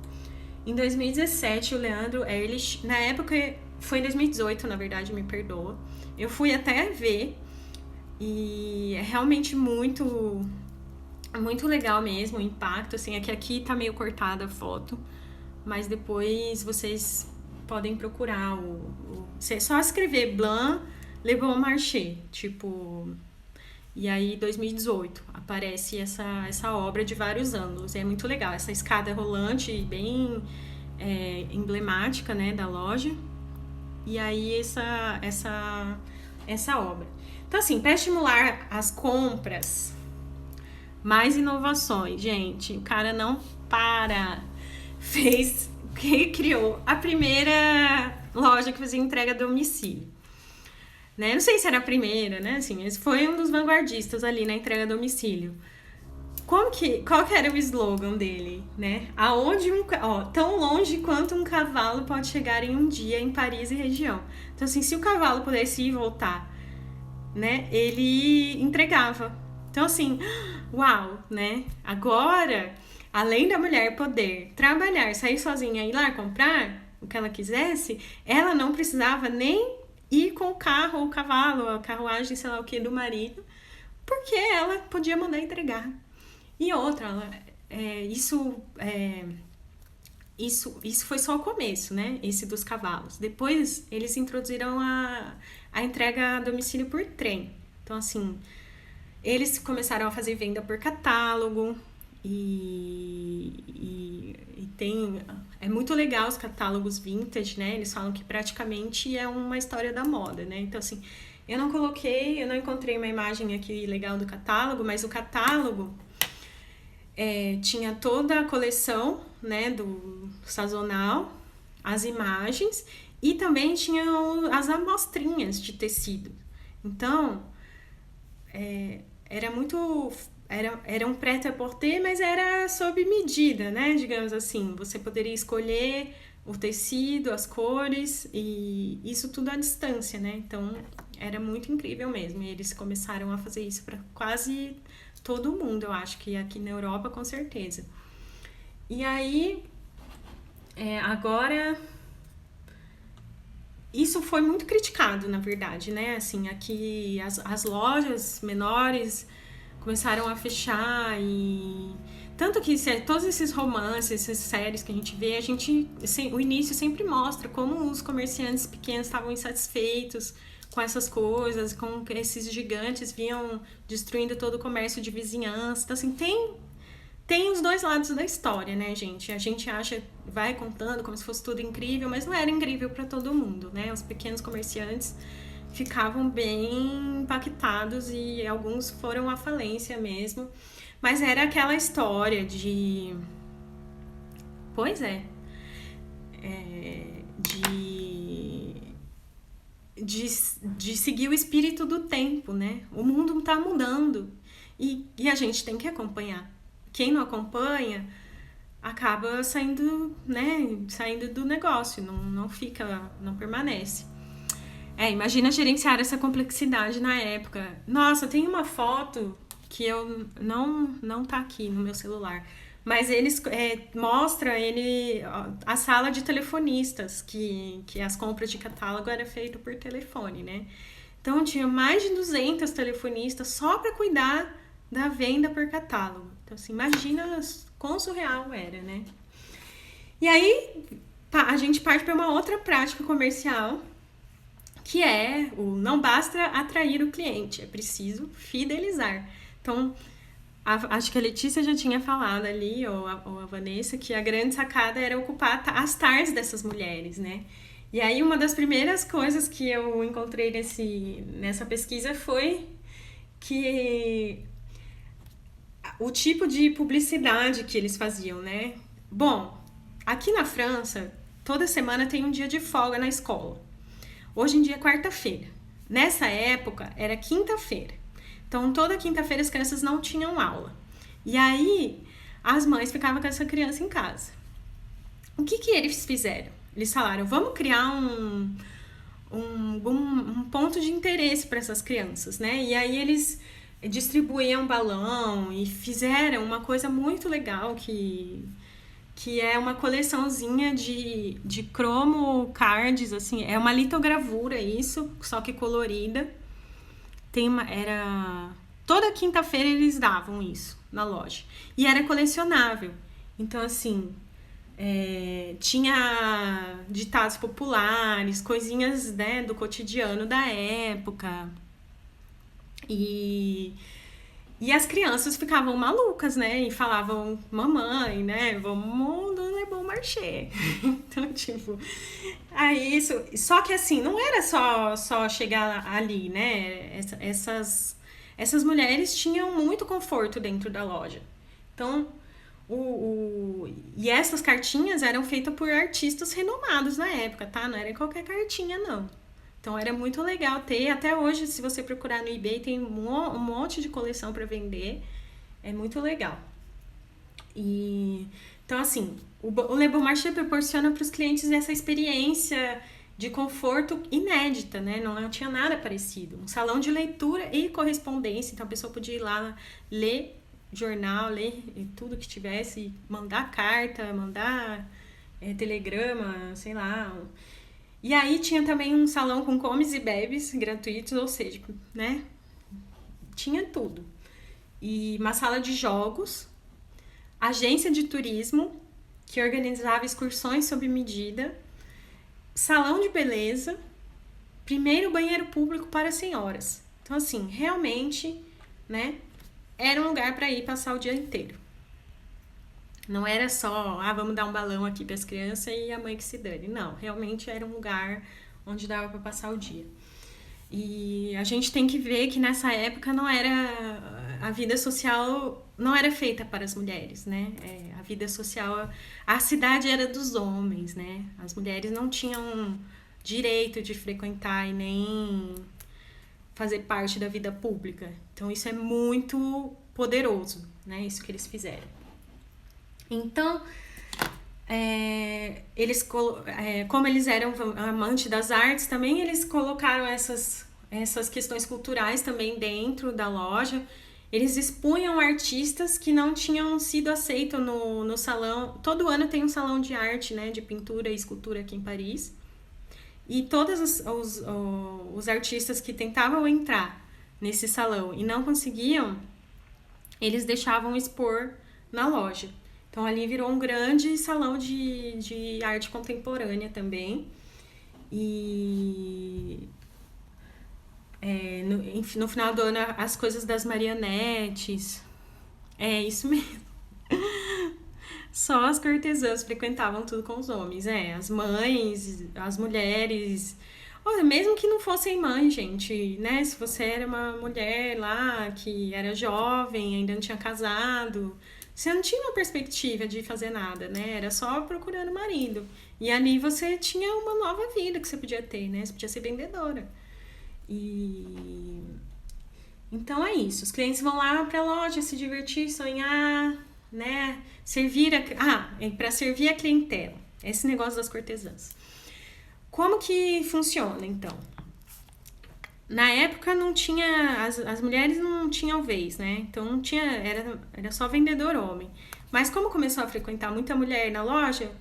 Em 2017, o Leandro Ehrlich, na época, foi em 2018, na verdade, me perdoa. Eu fui até ver, e é realmente muito, muito legal mesmo o impacto. Assim, é que aqui tá meio cortada a foto, mas depois vocês podem procurar é só escrever Blanc Le Bon Marché, tipo, e aí 2018 aparece essa obra de vários ângulos. É muito legal, essa escada rolante bem emblemática, né, da loja. E aí essa obra. Então, assim, para estimular as compras, mais inovações, gente. O cara não para. Criou a primeira loja que fazia entrega a domicílio. Né? Não sei se era a primeira, né? Assim, mas foi um dos vanguardistas ali na entrega a domicílio. Qual que era o slogan dele, né? Tão longe quanto um cavalo pode chegar em um dia em Paris e região. Então, assim, se o cavalo pudesse ir e voltar, né? Ele entregava. Então, assim, uau, né? Agora, além da mulher poder trabalhar, sair sozinha e ir lá comprar o que ela quisesse, ela não precisava nem ir com o carro ou o cavalo, a carruagem, sei lá o que, do marido, porque ela podia mandar entregar. E outra, isso foi só o começo, né? Esse dos cavalos. Depois, eles introduziram a entrega a domicílio por trem. Então, assim, eles começaram a fazer venda por catálogo e é muito legal os catálogos vintage, né? Eles falam que praticamente é uma história da moda, né? Então, assim, eu não encontrei uma imagem aqui legal do catálogo, mas o catálogo tinha toda a coleção, né, do sazonal, as imagens, e também tinha as amostrinhas de tecido. Então, era um prêt-à-porter, mas era sob medida, né, digamos assim. Você poderia escolher o tecido, as cores, e isso tudo à distância, né? Então, era muito incrível mesmo. E eles começaram a fazer isso para quase todo mundo, eu acho que aqui na Europa, com certeza. E aí, agora, isso foi muito criticado, na verdade, né? Assim, aqui as lojas menores começaram a fechar e... Tanto que todos esses romances, essas séries que a gente vê, o início sempre mostra como os comerciantes pequenos estavam insatisfeitos com essas coisas, com esses gigantes vinham destruindo todo o comércio de vizinhança. Então, assim, tem os dois lados da história, né, gente? A gente vai contando como se fosse tudo incrível, mas não era incrível para todo mundo, né? Os pequenos comerciantes ficavam bem impactados e alguns foram à falência mesmo. Mas era aquela história de... Pois de seguir o espírito do tempo, né? O mundo tá mudando e a gente tem que acompanhar. Quem não acompanha acaba saindo, né? Saindo do negócio, não permanece. Imagina gerenciar essa complexidade na época. Nossa, tem uma foto que eu não tá aqui no meu celular, mas eles mostra a sala de telefonistas, que as compras de catálogo era feito por telefone, né? Então tinha mais de 200 telefonistas só para cuidar da venda por catálogo. Então, assim, imagina quão surreal era, né? E aí a gente parte para uma outra prática comercial, que é o não basta atrair o cliente, é preciso fidelizar. Então, acho que a Letícia já tinha falado ali, ou a Vanessa, que a grande sacada era ocupar as tardes dessas mulheres, né? E aí, uma das primeiras coisas que eu encontrei nessa pesquisa foi que o tipo de publicidade que eles faziam, né? Bom, aqui na França, toda semana tem um dia de folga na escola. Hoje em dia é quarta-feira. Nessa época era quinta-feira. Então toda quinta-feira as crianças não tinham aula. E aí as mães ficavam com essa criança em casa. O que eles fizeram? Eles falaram, vamos criar um ponto de interesse para essas crianças, né? E aí eles distribuíam balão e fizeram uma coisa muito legal que é uma coleçãozinha de cromo cards, assim, é uma litogravura isso, só que colorida. Toda quinta-feira eles davam isso na loja. E era colecionável. Então, assim, tinha ditados populares, coisinhas, né, do cotidiano da época. E as crianças ficavam malucas, né? E falavam, mamãe, né? Vamos no Le Bon Marché. Então, tipo... Aí isso... Só que, assim, não era só chegar ali, né? Essas mulheres tinham muito conforto dentro da loja. Então, e essas cartinhas eram feitas por artistas renomados na época, tá? Não era qualquer cartinha, não. Então era muito legal ter. Até hoje, se você procurar no eBay, tem um monte de coleção para vender. É muito legal. Então, assim, o Le Bon Marché proporciona para os clientes essa experiência de conforto inédita, né? Não tinha nada parecido. Um salão de leitura e correspondência. Então a pessoa podia ir lá ler jornal, ler tudo que tivesse, mandar carta, mandar telegrama, sei lá. E aí tinha também um salão com comes e bebes gratuitos, ou seja, né? Tinha tudo. E uma sala de jogos, agência de turismo, que organizava excursões sob medida, salão de beleza, primeiro banheiro público para senhoras. Então, assim, realmente, né? Era um lugar para ir passar o dia inteiro. Não era só, vamos dar um balão aqui para as crianças e a mãe que se dane. Não, realmente era um lugar onde dava para passar o dia. E a gente tem que ver que nessa época a vida social não era feita para as mulheres, né? A vida social, a cidade era dos homens, né? As mulheres não tinham direito de frequentar e nem fazer parte da vida pública. Então isso é muito poderoso, né? Isso que eles fizeram. Então, como eles eram amantes das artes também, eles colocaram essas questões culturais também dentro da loja. Eles expunham artistas que não tinham sido aceitos no salão. Todo ano tem um salão de arte, né, de pintura e escultura aqui em Paris. E todos os artistas que tentavam entrar nesse salão e não conseguiam, eles deixavam expor na loja. Então ali virou um grande salão de arte contemporânea também. E no final do ano, as coisas das marionetes. É isso mesmo. Só as cortesãs frequentavam tudo com os homens. As mães, as mulheres. Olha, mesmo que não fossem mães, gente, né? Se você era uma mulher lá que era jovem, ainda não tinha casado, você não tinha uma perspectiva de fazer nada, né? Era só procurando marido. E ali você tinha uma nova vida que você podia ter, né? Você podia ser vendedora. Então é isso. Os clientes vão lá pra loja se divertir, sonhar, né? Para servir a clientela. Esse negócio das cortesãs. Como que funciona, então? Na época não tinha... As mulheres não tinham vez, né? Então não tinha... Era só vendedor homem. Mas como começou a frequentar muita mulher na loja,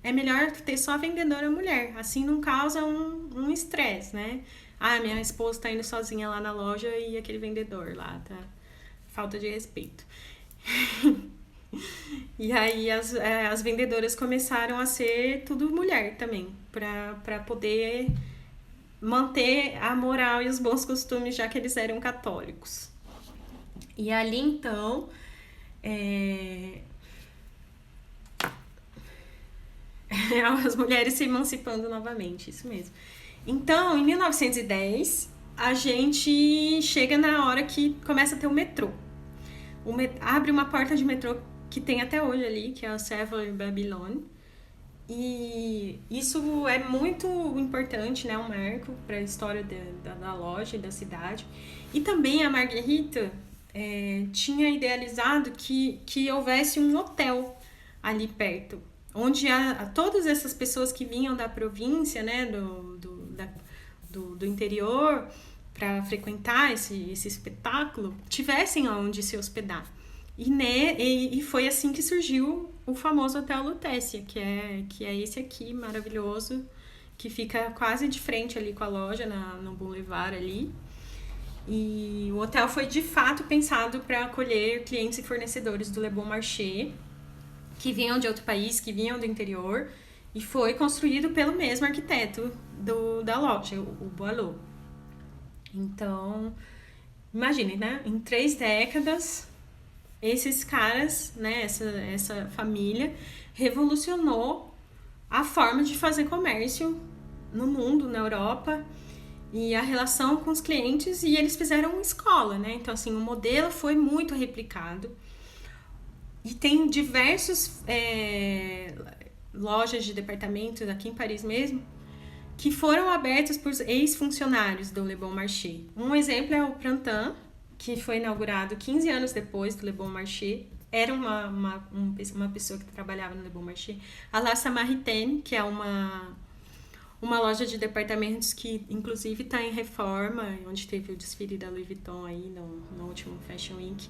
é melhor ter só vendedora mulher. Assim não causa um estresse, né? Minha esposa tá indo sozinha lá na loja e aquele vendedor lá, tá? Falta de respeito. E aí as vendedoras começaram a ser tudo mulher também, pra poder manter a moral e os bons costumes, já que eles eram católicos. E ali, então, as mulheres se emancipando novamente, isso mesmo. Então, em 1910, a gente chega na hora que começa a ter o metrô. abre uma porta de metrô que tem até hoje ali, que é o Savoy Babylon. E isso é muito importante, né? Um marco para a história da loja e da cidade. E também a Marguerite tinha idealizado que houvesse um hotel ali perto, onde todas essas pessoas que vinham da província, né? Do interior, para frequentar esse espetáculo, tivessem onde se hospedar. E foi assim que surgiu o famoso Hotel Lutécia, que é esse aqui, maravilhoso, que fica quase de frente ali com a loja, no Boulevard ali. E o hotel foi de fato pensado para acolher clientes e fornecedores do Le Bon Marché, que vinham de outro país, que vinham do interior, e foi construído pelo mesmo arquiteto da loja, o Boileau. Então, imagine, né? Em 3 décadas, esses caras, né, essa família, revolucionou a forma de fazer comércio no mundo, na Europa, e a relação com os clientes, e eles fizeram uma escola, né? Então, assim, o modelo foi muito replicado. E tem diversos lojas de departamentos aqui em Paris mesmo, que foram abertas por ex-funcionários do Le Bon Marché. Um exemplo é o Printemps, que foi inaugurado 15 anos depois do Le Bon Marché. Era uma pessoa que trabalhava no Le Bon Marché. A La Samaritaine, que é uma loja de departamentos que, inclusive, está em reforma, onde teve o desfile da Louis Vuitton aí no último Fashion Week,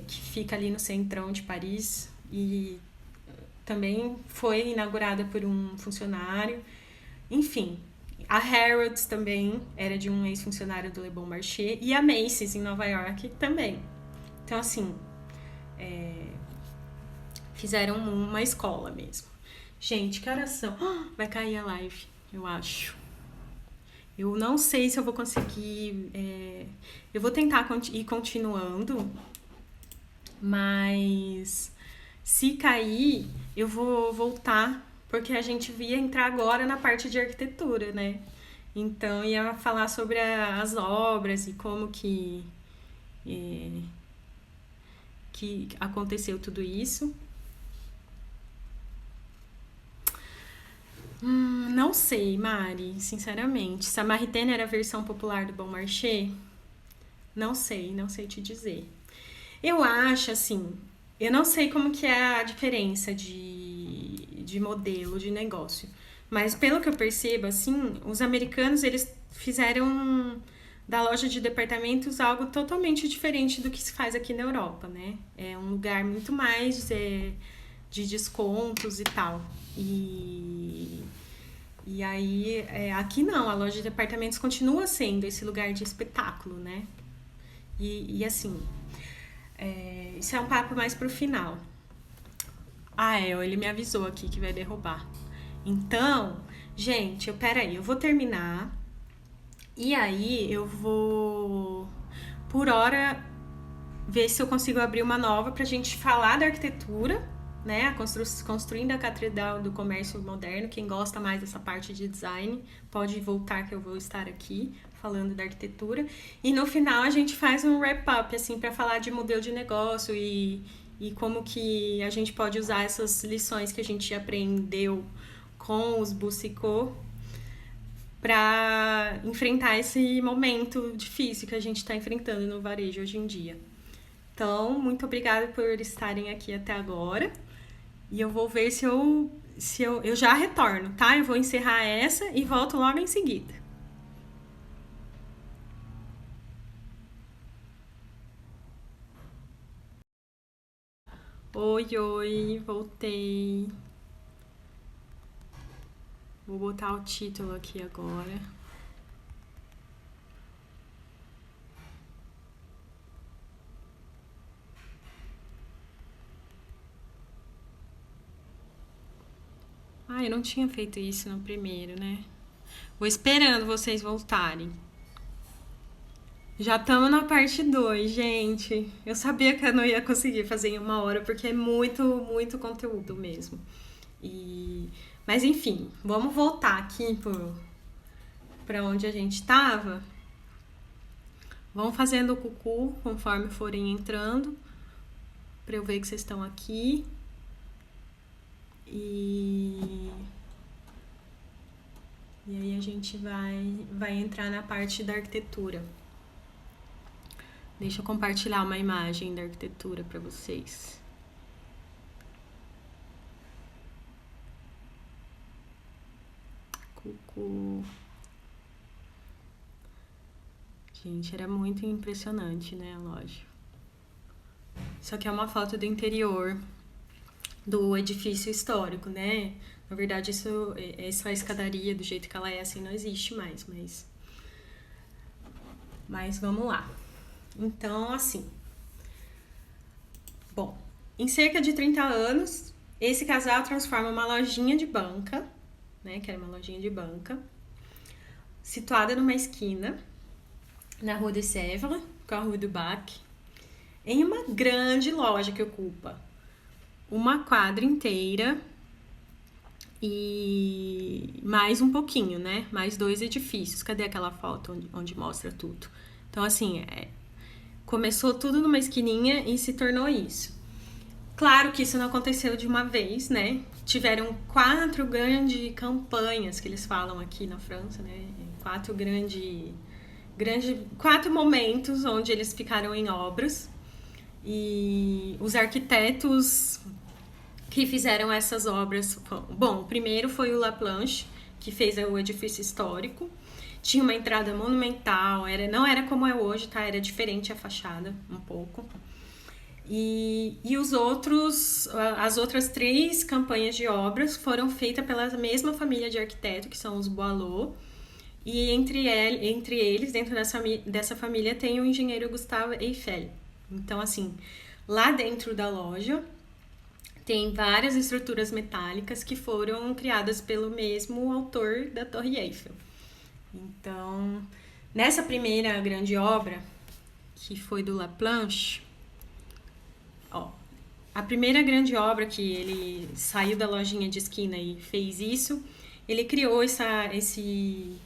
que fica ali no centrão de Paris. E também foi inaugurada por um funcionário. Enfim, a Harrods também era de um ex-funcionário do Le Bon Marché. E a Macy's, em Nova York, também. Então, assim, fizeram uma escola mesmo. Gente, que horas são? Vai cair a live, eu acho. Eu não sei se eu vou conseguir... eu vou tentar ir continuando, mas se cair, eu vou voltar, porque a gente ia entrar agora na parte de arquitetura, né? Então, ia falar sobre as obras e como que aconteceu tudo isso. Não sei, Mari, sinceramente. Samaritaine era a versão popular do Bon Marché? Não sei te dizer. Eu acho, assim, eu não sei como que é a diferença de modelo de negócio, mas pelo que eu percebo, assim, os americanos, eles fizeram da loja de departamentos algo totalmente diferente do que se faz aqui na Europa, né? É um lugar muito mais de descontos e tal. E aí, aqui não, a loja de departamentos continua sendo esse lugar de espetáculo, né? E assim, isso é um papo mais pro final. Ele me avisou aqui que vai derrubar. Então, gente, peraí, eu vou terminar. E aí eu vou, por hora, ver se eu consigo abrir uma nova pra gente falar da arquitetura, né? Construindo a Catedral do Comércio Moderno. Quem gosta mais dessa parte de design pode voltar, que eu vou estar aqui falando da arquitetura. E no final a gente faz um wrap-up, assim, para falar de modelo de negócio e como que a gente pode usar essas lições que a gente aprendeu com os Boussicot para enfrentar esse momento difícil que a gente está enfrentando no varejo hoje em dia. Então, muito obrigada por estarem aqui até agora. E eu vou ver se eu já retorno, tá? Eu vou encerrar essa e volto logo em seguida. Oi, voltei. Vou botar o título aqui agora. Eu não tinha feito isso no primeiro, né? Vou esperando vocês voltarem. Já estamos na parte 2, gente. Eu sabia que eu não ia conseguir fazer em 1 hora, porque é muito, muito conteúdo mesmo. Mas enfim, vamos voltar aqui para onde a gente estava. Vão fazendo o cucu conforme forem entrando, para eu ver que vocês estão aqui. E aí a gente vai entrar na parte da arquitetura. Deixa eu compartilhar uma imagem da arquitetura para vocês. Cucu. Gente, era muito impressionante, né, a loja. Isso aqui é uma foto do interior do edifício histórico, né? Na verdade, essa escadaria, do jeito que ela é assim, não existe mais, mas vamos lá. Então, assim, bom, em cerca de 30 anos, esse casal transforma uma lojinha de banca, né, que era uma lojinha de banca, situada numa esquina, na Rue de Sèvres, com a Rue du Bac, em uma grande loja que ocupa uma quadra inteira e mais um pouquinho, né? Mais 2 edifícios. Cadê aquela foto onde mostra tudo? Então, assim, começou tudo numa esquininha e se tornou isso. Claro que isso não aconteceu de uma vez, né? Tiveram 4 grandes campanhas, que eles falam aqui na França, né? 4 momentos onde eles ficaram em obras. E os arquitetos que fizeram essas obras... Bom, o primeiro foi o Laplanche, que fez o edifício histórico. Tinha uma entrada monumental, não era como é hoje, tá? Era diferente a fachada, um pouco. E as outras 3 campanhas de obras foram feitas pela mesma família de arquitetos, que são os Boileau. E entre eles, dentro dessa família, tem o engenheiro Gustave Eiffel. Então, assim, lá dentro da loja tem várias estruturas metálicas que foram criadas pelo mesmo autor da Torre Eiffel. Então, nessa primeira grande obra, que foi do Laplanche, a primeira grande obra que ele saiu da lojinha de esquina e fez isso, ele criou esse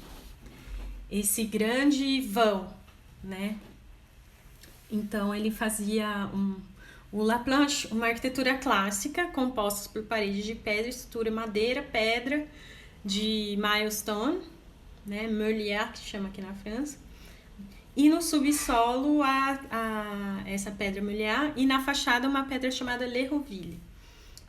grande vão, né? Então, ele fazia o Laplanche, uma arquitetura clássica, composta por paredes de pedra, estrutura madeira, pedra, de milestone, né? Meulière, que chama aqui na França. E no subsolo, essa pedra Meulière, e na fachada, uma pedra chamada L'Hérouville.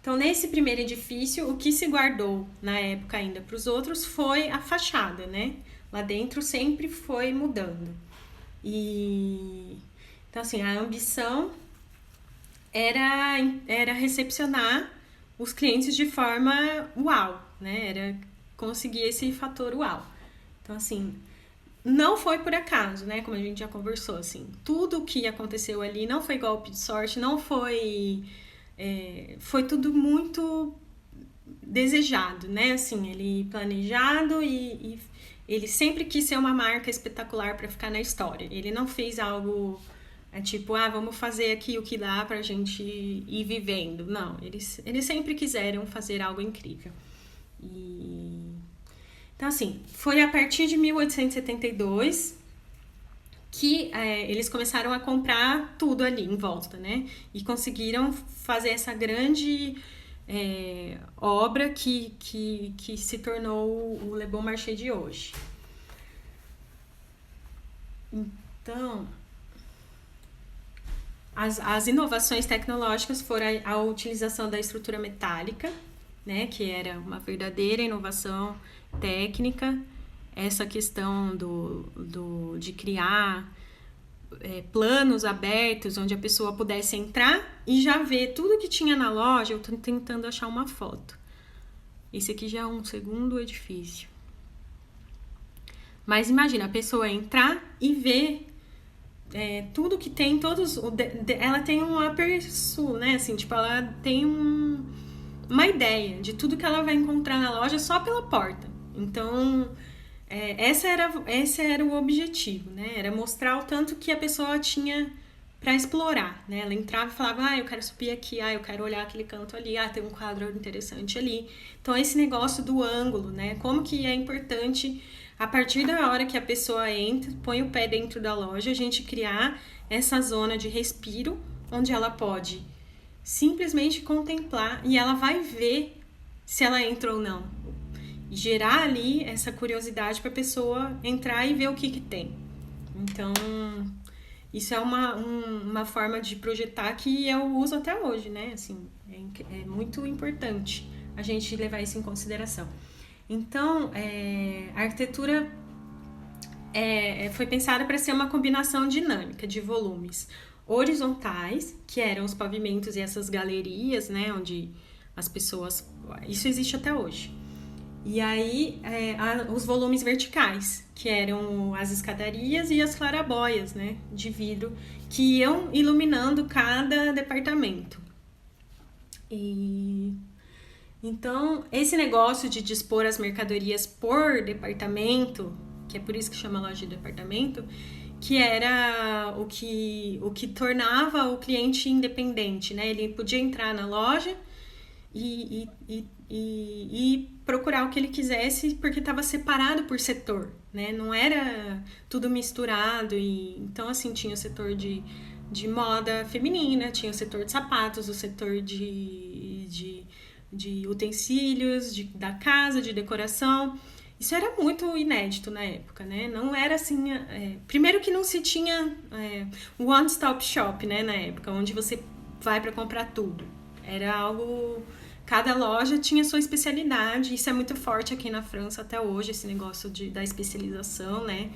Então, nesse primeiro edifício, o que se guardou na época ainda para os outros foi a fachada, né? Lá dentro sempre foi mudando. Então, assim, a ambição era recepcionar os clientes de forma uau, né? Era conseguir esse fator uau. Então, assim, não foi por acaso, né? Como a gente já conversou, assim, tudo o que aconteceu ali não foi golpe de sorte, não foi... foi tudo muito desejado, né? Assim, ele planejado e ele sempre quis ser uma marca espetacular para ficar na história. Ele não fez algo tipo, vamos fazer aqui o que dá pra gente ir vivendo. Não, eles sempre quiseram fazer algo incrível. Então, assim, foi a partir de 1872 que eles começaram a comprar tudo ali em volta, né? E conseguiram fazer essa grande obra que se tornou o Le Bon Marché de hoje. Então, as inovações tecnológicas foram a utilização da estrutura metálica, né? Que era uma verdadeira inovação técnica. Essa questão de criar planos abertos onde a pessoa pudesse entrar e já ver tudo que tinha na loja. Eu estou tentando achar uma foto. Esse aqui já é um segundo edifício. Mas imagina, a pessoa entrar e ver tudo que tem, ela tem um aperço, né? Assim, tipo, ela tem uma ideia de tudo que ela vai encontrar na loja só pela porta. Então, esse era o objetivo, né? Era mostrar o tanto que a pessoa tinha para explorar, né? Ela entrava e falava, eu quero subir aqui, eu quero olhar aquele canto ali, tem um quadro interessante ali. Então, esse negócio do ângulo, né? Como que é importante a partir da hora que a pessoa entra, põe o pé dentro da loja, a gente criar essa zona de respiro, onde ela pode simplesmente contemplar e ela vai ver se ela entra ou não. E gerar ali essa curiosidade para a pessoa entrar e ver o que tem. Então, isso é uma forma de projetar que eu uso até hoje, né? Assim, é muito importante a gente levar isso em consideração. Então, a arquitetura foi pensada para ser uma combinação dinâmica de volumes horizontais, que eram os pavimentos e essas galerias, né? Onde as pessoas... Isso existe até hoje. E aí, os volumes verticais, que eram as escadarias e as clarabóias, né, de vidro, que iam iluminando cada departamento. E então, esse negócio de dispor as mercadorias por departamento, que é por isso que chama loja de departamento, que era o que tornava o cliente independente, né? Ele podia entrar na loja e procurar o que ele quisesse, porque estava separado por setor, né? Não era tudo misturado. Então, assim, tinha o setor de moda feminina, tinha o setor de sapatos, o setor de utensílios, da casa, de decoração. Isso era muito inédito na época, né? Não era assim... primeiro que não se tinha one-stop shop, né? Na época, onde você vai para comprar tudo. Era algo... Cada loja tinha sua especialidade. Isso é muito forte aqui na França até hoje, esse negócio da especialização, né?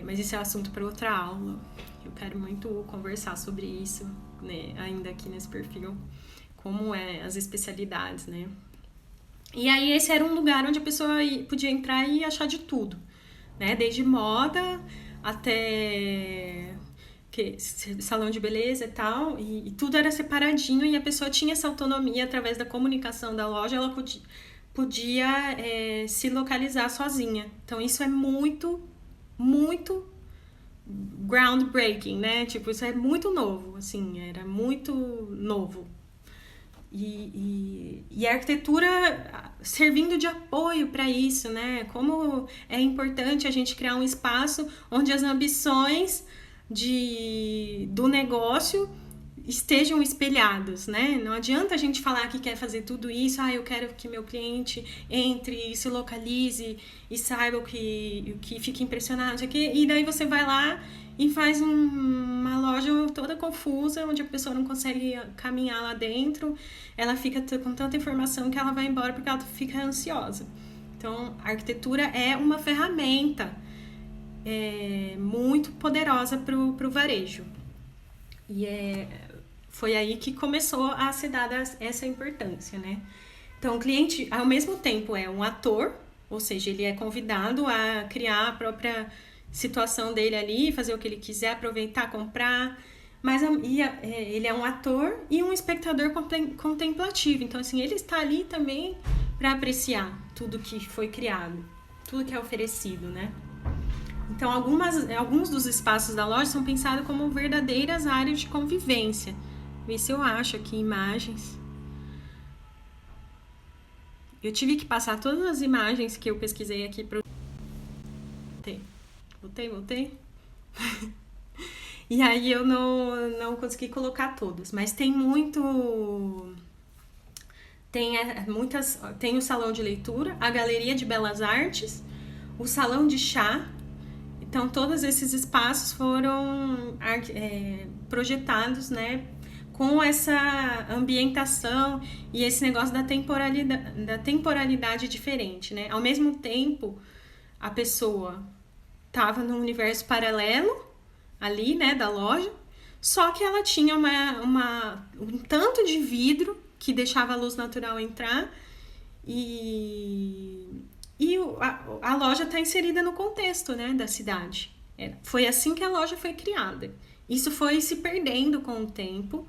Mas isso é assunto para outra aula. Eu quero muito conversar sobre isso, né? Ainda aqui nesse perfil. Como as especialidades, né? E aí esse era um lugar onde a pessoa podia entrar e achar de tudo, né? Desde moda até salão de beleza e tal, e tudo era separadinho, e a pessoa tinha essa autonomia através da comunicação da loja, ela podia se localizar sozinha. Então isso é muito, muito groundbreaking, né? Tipo, isso é muito novo, assim, era muito novo. E a arquitetura servindo de apoio para isso, né? Como é importante a gente criar um espaço onde as ambições do negócio estejam espelhadas, né? Não adianta a gente falar que quer fazer tudo isso, eu quero que meu cliente entre, se localize e saiba o que fique impressionado, e daí você vai lá e faz uma loja toda confusa, onde a pessoa não consegue caminhar lá dentro, ela fica com tanta informação que ela vai embora porque ela fica ansiosa. Então, a arquitetura é uma ferramenta muito poderosa para o varejo. E foi aí que começou a ser dada essa importância, né? Então, o cliente, ao mesmo tempo, é um ator, ou seja, ele é convidado a criar a própria situação dele ali, fazer o que ele quiser, aproveitar, comprar, mas ele é um ator e um espectador contemplativo. Então, assim, ele está ali também para apreciar tudo que foi criado, tudo que é oferecido, né? Então, alguns dos espaços da loja são pensados como verdadeiras áreas de convivência. Vê se eu acho aqui imagens. Eu tive que passar todas as imagens que eu pesquisei aqui para... Voltei. E aí eu não consegui colocar todas, mas tem muito... Tem o salão de leitura, a galeria de belas artes, o salão de chá. Então, todos esses espaços foram projetados, né, com essa ambientação e esse negócio da temporalidade diferente, né? Ao mesmo tempo, a pessoa estava num universo paralelo ali, né, da loja, só que ela tinha um tanto de vidro que deixava a luz natural entrar e a loja está inserida no contexto, né, da cidade. Foi assim que a loja foi criada. Isso foi se perdendo com o tempo.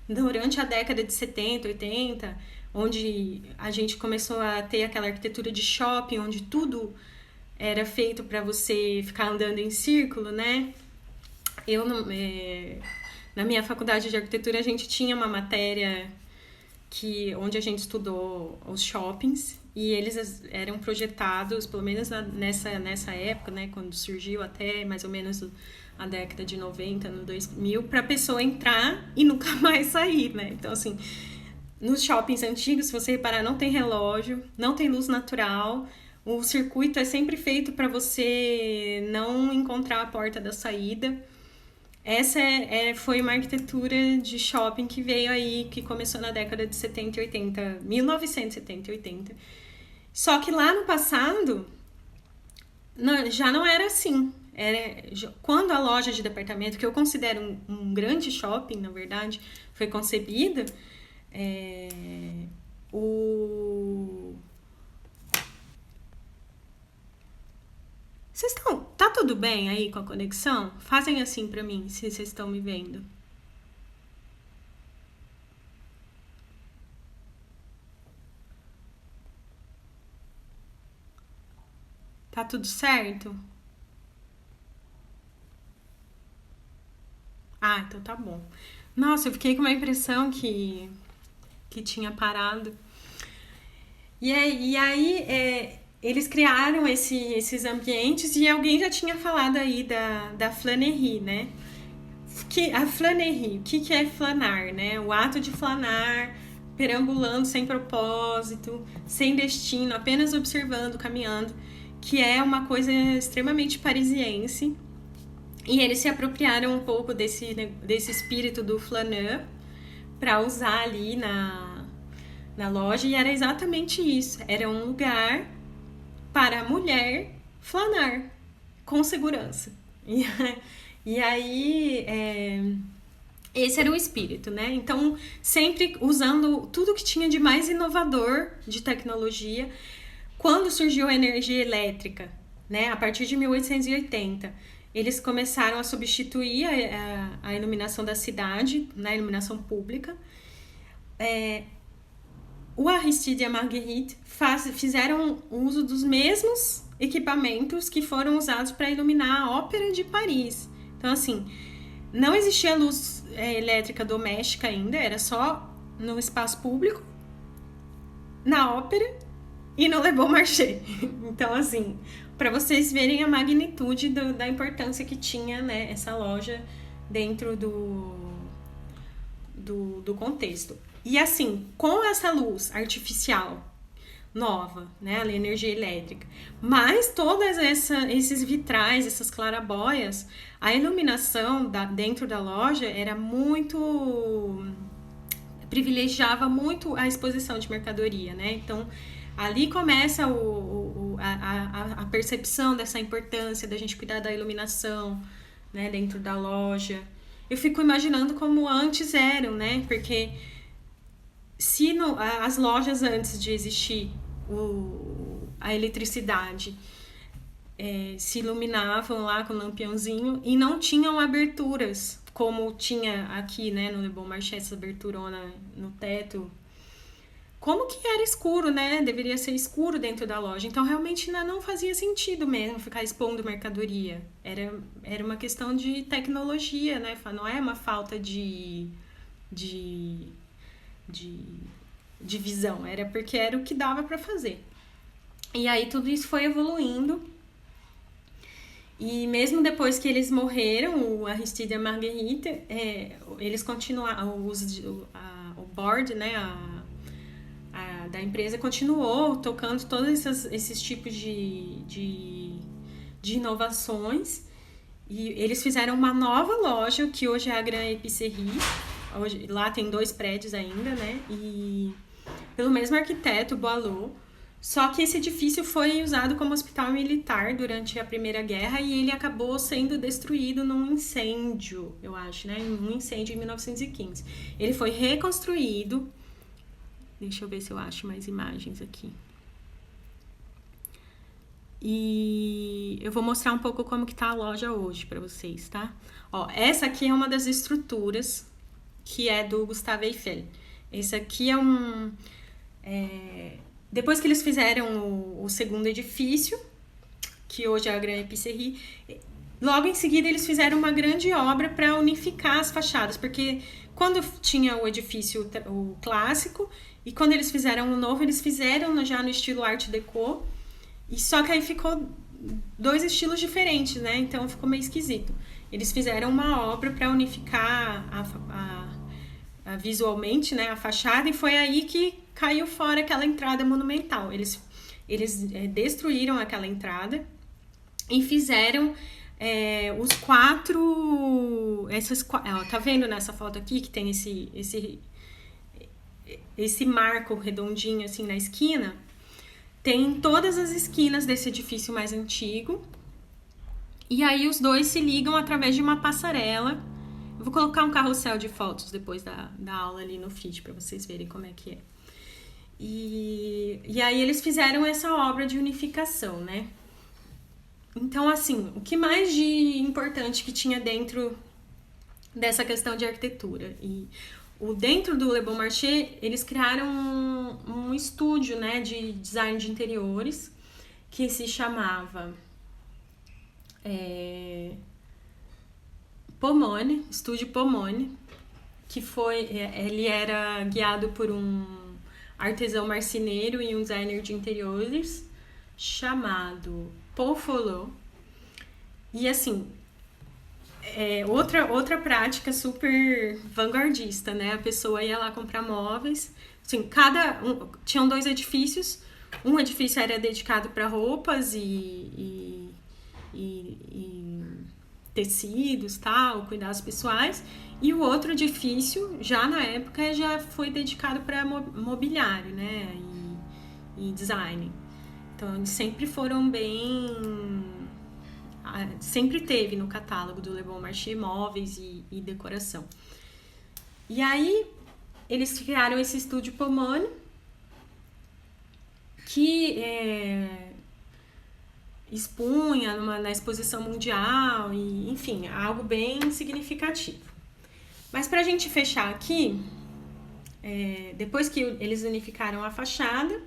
Durante a década de 70, 80, onde a gente começou a ter aquela arquitetura de shopping, onde tudo era feito para você ficar andando em círculo, né? Na minha faculdade de arquitetura, a gente tinha uma matéria onde a gente estudou os shoppings, e eles eram projetados, pelo menos nessa época, né, quando surgiu até mais ou menos a década de 90, no 2000, para a pessoa entrar e nunca mais sair, né? Então, assim, nos shoppings antigos, se você reparar, não tem relógio, não tem luz natural, o circuito é sempre feito para você não encontrar a porta da saída. Essa foi uma arquitetura de shopping que veio aí, que começou na década de 70 e 80, 1970 e 80. Só que lá no passado, já não era assim. Quando a loja de departamento, que eu considero um grande shopping, na verdade, foi concebida, Tá tudo bem aí com a conexão? Fazem assim pra mim, se vocês estão me vendo. Tá tudo certo? Ah, então tá bom. Nossa, eu fiquei com uma impressão que tinha parado. E aí, eles criaram esses ambientes, e alguém já tinha falado aí da flanerie, né? A flanerie, o que é flanar, né? O ato de flanar, perambulando sem propósito, sem destino, apenas observando, caminhando, que é uma coisa extremamente parisiense. E eles se apropriaram um pouco desse espírito do flaneur para usar ali na loja, e era exatamente isso. Era um lugar para a mulher flanar com segurança. E aí, esse era o espírito, né? Então, sempre usando tudo que tinha de mais inovador de tecnologia. Quando surgiu a energia elétrica, né? A partir de 1880, eles começaram a substituir a iluminação da cidade, né? A iluminação pública. O Aristide e a Marguerite fizeram uso dos mesmos equipamentos que foram usados para iluminar a Ópera de Paris. Então, assim, não existia luz elétrica doméstica ainda, era só no espaço público, na ópera e no Le Bon Marché. Então, assim, para vocês verem a magnitude da importância que tinha, né, essa loja dentro do contexto. E assim, com essa luz artificial nova, né, a energia elétrica, mas todos esses vitrais, essas clarabóias, a iluminação dentro da loja era muito... privilegiava muito a exposição de mercadoria, né? Então, ali começa a percepção dessa importância da gente cuidar da iluminação, né, dentro da loja. Eu fico imaginando como antes eram, né? Porque se as lojas antes de existir a eletricidade se iluminavam lá com lampiãozinho e não tinham aberturas, como tinha aqui, né, no Le Bon Marché, essa aberturona no teto. Como que era escuro, né? Deveria ser escuro dentro da loja. Então, realmente não fazia sentido mesmo ficar expondo mercadoria. Era uma questão de tecnologia, né? Não é uma falta de visão. Era porque era o que dava para fazer. E aí, tudo isso foi evoluindo. E mesmo depois que eles morreram, o Aristide e a Marguerite, eles continuaram, o board, né, da empresa continuou tocando todos esses tipos de inovações, e eles fizeram uma nova loja, que hoje é a Grand Épicerie. Hoje, lá tem 2 prédios ainda, né, e pelo mesmo arquiteto, Boileau. Só que esse edifício foi usado como hospital militar durante a Primeira Guerra, e ele acabou sendo destruído num incêndio, eu acho, né? Um incêndio em 1915. Ele foi reconstruído. Deixa eu ver se eu acho mais imagens aqui. E eu vou mostrar um pouco como que tá a loja hoje para vocês, tá? Ó, essa aqui é uma das estruturas que é do Gustave Eiffel. Esse aqui depois que eles fizeram o segundo edifício, que hoje é a Grande Épicerie, logo em seguida eles fizeram uma grande obra para unificar as fachadas, porque quando tinha o edifício o clássico e quando eles fizeram o novo, eles fizeram já no estilo Art Deco, e só que aí ficou dois estilos diferentes, né? Então ficou meio esquisito. Eles fizeram uma obra para unificar visualmente, né, a fachada, e foi aí que caiu fora aquela entrada monumental. Eles destruíram aquela entrada e fizeram os quatro... tá vendo nessa foto aqui que tem esse marco redondinho assim na esquina? Tem em todas as esquinas desse edifício mais antigo. E aí os dois se ligam através de uma passarela. Eu vou colocar um carrossel de fotos depois da aula ali no feed para vocês verem como é que é. E aí eles fizeram essa obra de unificação, né? Então, assim, o que mais de importante que tinha dentro dessa questão de arquitetura? E dentro do Le Bon Marché, eles criaram um estúdio, né, de design de interiores que se chamava Pomone, Estúdio Pomone, que ele era guiado por um artesão marceneiro e um designer de interiores chamado Paul Folot. E assim, outra prática super vanguardista, né? A pessoa ia lá comprar móveis. Assim, tinham dois edifícios. Um edifício era dedicado para roupas e tecidos, tal, cuidados pessoais. E o outro edifício, já na época, já foi dedicado para mobiliário, né? E design. Então, eles sempre foram sempre teve no catálogo do Le Bon Marché móveis e decoração. E aí, eles criaram esse estúdio Pomone, que expunha na exposição mundial, e, enfim, algo bem significativo. Mas pra gente fechar aqui, depois que eles unificaram a fachada,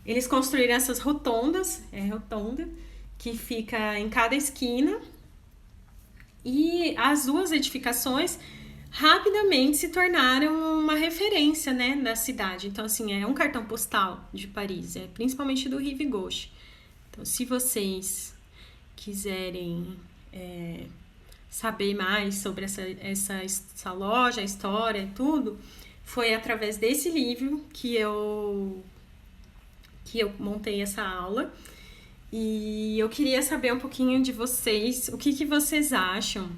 eles construíram essas rotondas, rotonda, que fica em cada esquina, e as duas edificações rapidamente se tornaram uma referência, né, da cidade. Então, assim, é um cartão postal de Paris, principalmente do Rive Gauche. Então, se vocês quiserem saber mais sobre essa loja, a história e tudo, foi através desse livro que eu montei essa aula. E eu queria saber um pouquinho de vocês, o que vocês acham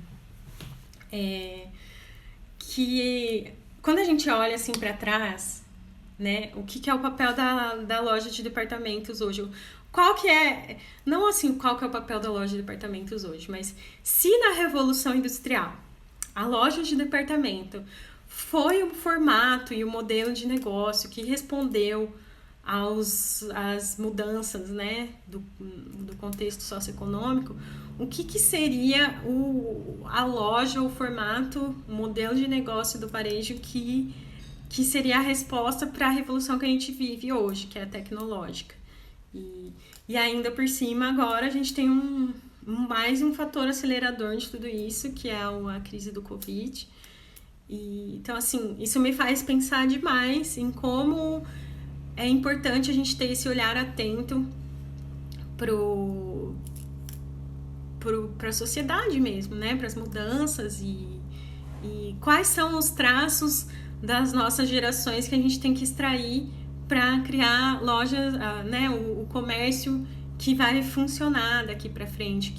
que quando a gente olha assim para trás, né, o que é o papel da loja de departamentos hoje? Qual que é, não assim qual que é o papel da loja de departamentos hoje, mas se na Revolução Industrial a loja de departamento foi o formato e o modelo de negócio que respondeu às mudanças, né, do contexto socioeconômico, o que seria a loja, o formato, o modelo de negócio do varejo que seria a resposta para a revolução que a gente vive hoje, que é a tecnológica. E ainda por cima, agora a gente tem mais um fator acelerador de tudo isso, que é a crise do Covid. Então, assim, isso me faz pensar demais em como é importante a gente ter esse olhar atento para a sociedade mesmo, né? Para as mudanças e quais são os traços das nossas gerações que a gente tem que extrair para criar lojas, né? O comércio que vai funcionar daqui para frente,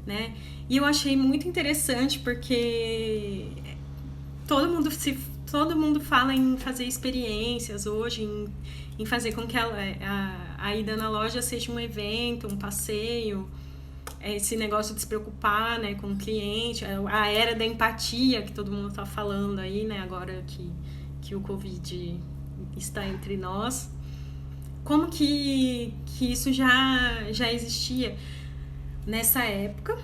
né? E eu achei muito interessante porque todo mundo fala em fazer experiências hoje, em fazer com que a ida na loja seja um evento, um passeio, esse negócio de se preocupar, né, com o cliente, a era da empatia que todo mundo está falando aí, né, agora que o Covid está entre nós. Como que isso já existia nessa época?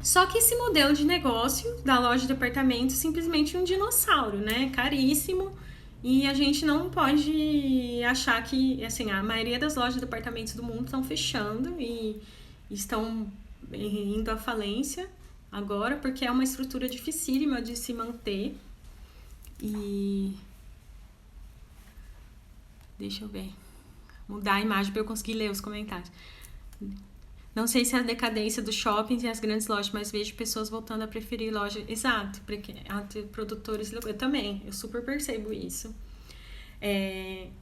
Só que esse modelo de negócio da loja de departamento é simplesmente um dinossauro, né? Caríssimo. E a gente não pode achar que, assim, a maioria das lojas de departamentos do mundo estão fechando e estão indo à falência agora, porque é uma estrutura dificílima de se manter. E deixa eu ver, mudar a imagem para eu conseguir ler os comentários. Não sei se é a decadência dos shoppings e as grandes lojas, mas vejo pessoas voltando a preferir lojas. Exato, porque produtores. Eu também, eu super percebo isso.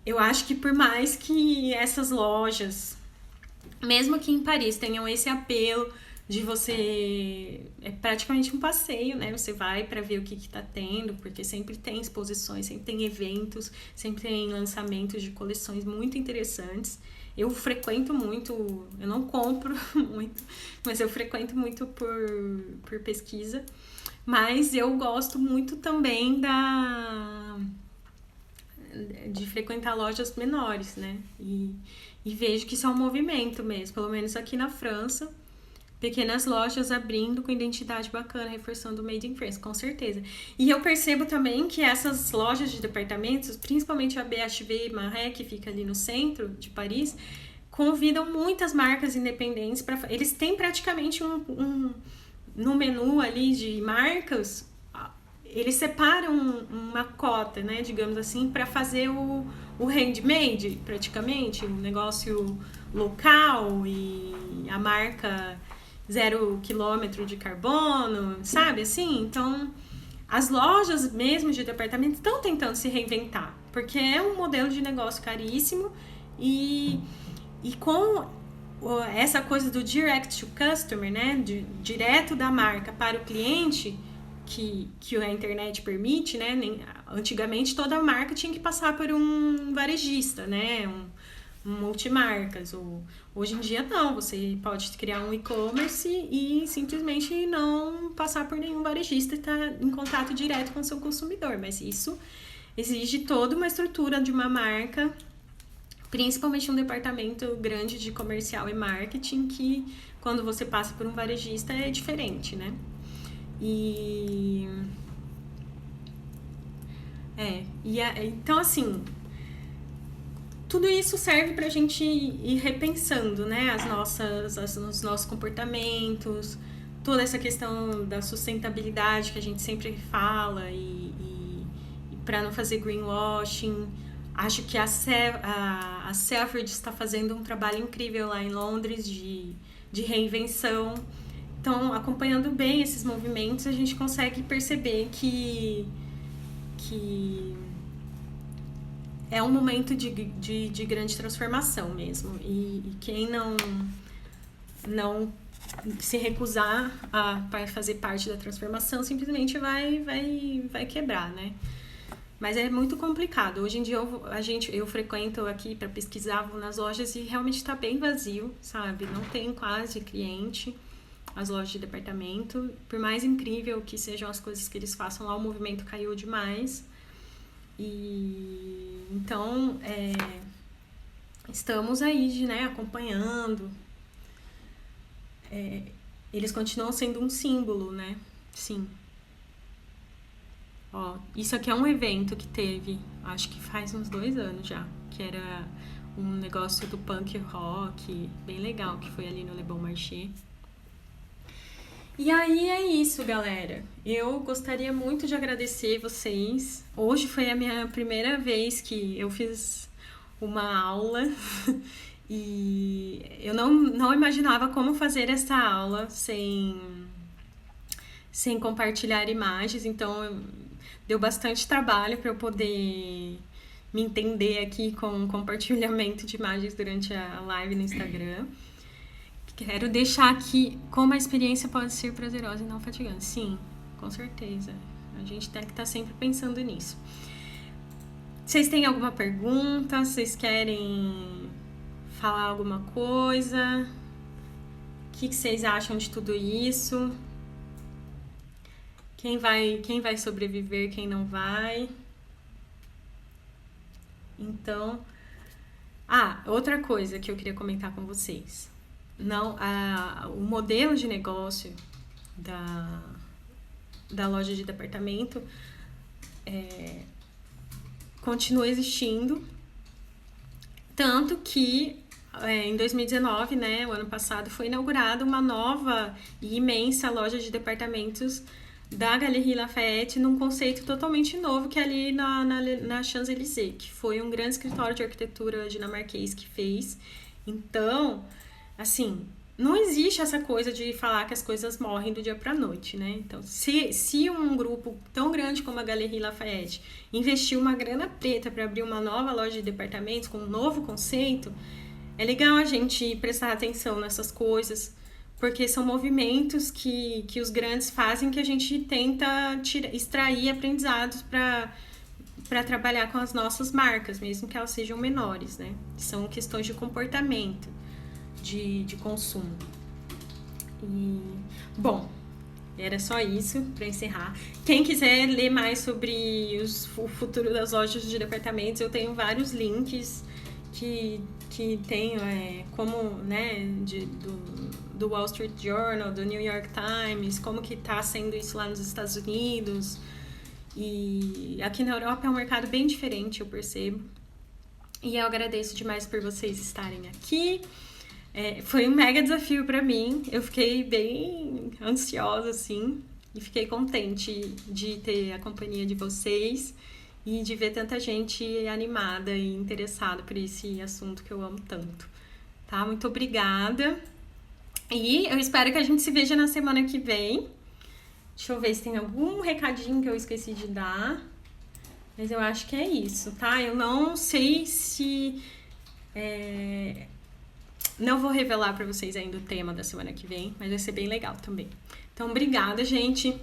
Eu acho que por mais que essas lojas, mesmo aqui em Paris, tenham esse apelo de você... É praticamente um passeio, né? Você vai para ver o que tá tendo, porque sempre tem exposições, sempre tem eventos, sempre tem lançamentos de coleções muito interessantes. Eu frequento muito, eu não compro muito, mas eu frequento muito por pesquisa. Mas eu gosto muito também de frequentar lojas menores, né? E vejo que isso é um movimento mesmo, pelo menos aqui na França. Pequenas lojas abrindo com identidade bacana, reforçando o Made in France, com certeza. E eu percebo também que essas lojas de departamentos, principalmente a BHV Marais, que fica ali no centro de Paris, convidam muitas marcas independentes para... Eles têm praticamente no menu ali de marcas, eles separam uma cota, né, digamos assim, para fazer o handmade, praticamente, um negócio local e a marca 0 quilômetro de carbono, sabe assim? Então, as lojas mesmo de departamento estão tentando se reinventar, porque é um modelo de negócio caríssimo e com essa coisa do direct to customer, né, direto da marca para o cliente, que a internet permite, né? Antigamente toda marca tinha que passar por um varejista, né? Um multimarcas. Hoje em dia não, você pode criar um e-commerce e simplesmente não passar por nenhum varejista e estar em contato direto com o seu consumidor. Mas isso exige toda uma estrutura de uma marca, principalmente um departamento grande de comercial e marketing, que quando você passa por um varejista é diferente, né? Então assim, tudo isso serve pra gente ir repensando, né, os nossos comportamentos, toda essa questão da sustentabilidade que a gente sempre fala e para não fazer greenwashing. Acho que a Selfridges está fazendo um trabalho incrível lá em Londres de reinvenção. Então, acompanhando bem esses movimentos, a gente consegue perceber que é um momento de grande transformação mesmo. E quem não se recusar a fazer parte da transformação simplesmente vai quebrar, né? Mas é muito complicado. Hoje em dia eu frequento aqui para pesquisar, vou nas lojas e realmente está bem vazio, sabe? Não tem quase cliente as lojas de departamento. Por mais incrível que sejam as coisas que eles façam lá, o movimento caiu demais. E então estamos aí, né, acompanhando. Eles continuam sendo um símbolo, né? Sim. Ó, isso aqui é um evento que teve, acho que faz uns 2 anos já, que era um negócio do punk rock, bem legal, que foi ali no Le Bon Marché. E aí é isso, galera. Eu gostaria muito de agradecer vocês. Hoje foi a minha primeira vez que eu fiz uma aula e eu não imaginava como fazer essa aula sem compartilhar imagens, então deu bastante trabalho para eu poder me entender aqui com compartilhamento de imagens durante a live no Instagram. Quero deixar aqui como a experiência pode ser prazerosa e não fatigante. Sim, com certeza. A gente tem que estar sempre pensando nisso. Vocês têm alguma pergunta? Vocês querem falar alguma coisa? O que vocês acham de tudo isso? Quem vai sobreviver, quem não vai? Então... outra coisa que eu queria comentar com vocês. O modelo de negócio da loja de departamento continua existindo, tanto que em 2019, né, o ano passado, foi inaugurada uma nova e imensa loja de departamentos da Galerie Lafayette num conceito totalmente novo, que é ali na Champs-Élysées, que foi um grande escritório de arquitetura dinamarquês que fez. Então, assim, não existe essa coisa de falar que as coisas morrem do dia para a noite, né? Então, se um grupo tão grande como a Galerie Lafayette investiu uma grana preta para abrir uma nova loja de departamentos com um novo conceito, é legal a gente prestar atenção nessas coisas, porque são movimentos que os grandes fazem, que a gente tenta extrair aprendizados para trabalhar com as nossas marcas, mesmo que elas sejam menores, né? São questões de comportamento, de consumo. E, bom, era só isso para encerrar. Quem quiser ler mais sobre o futuro das lojas de departamentos, eu tenho vários links que tem como, né, do Wall Street Journal, do New York Times, como que tá sendo isso lá nos Estados Unidos. E aqui na Europa é um mercado bem diferente, eu percebo. E eu agradeço demais por vocês estarem aqui. Foi um mega desafio para mim. Eu fiquei bem ansiosa, assim, e fiquei contente de ter a companhia de vocês e de ver tanta gente animada e interessada por esse assunto que eu amo tanto. Tá? Muito obrigada. E eu espero que a gente se veja na semana que vem. Deixa eu ver se tem algum recadinho que eu esqueci de dar. Mas eu acho que é isso, tá? Eu não sei se... Não vou revelar pra vocês ainda o tema da semana que vem, mas vai ser bem legal também. Então, obrigada, gente.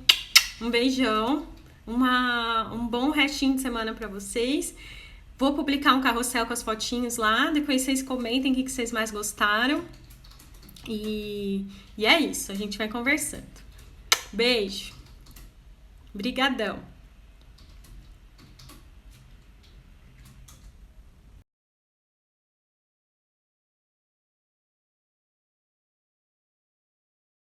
Um beijão. Um bom restinho de semana pra vocês. Vou publicar um carrossel com as fotinhos lá. Depois vocês comentem o que vocês mais gostaram. E é isso. A gente vai conversando. Beijo. Brigadão.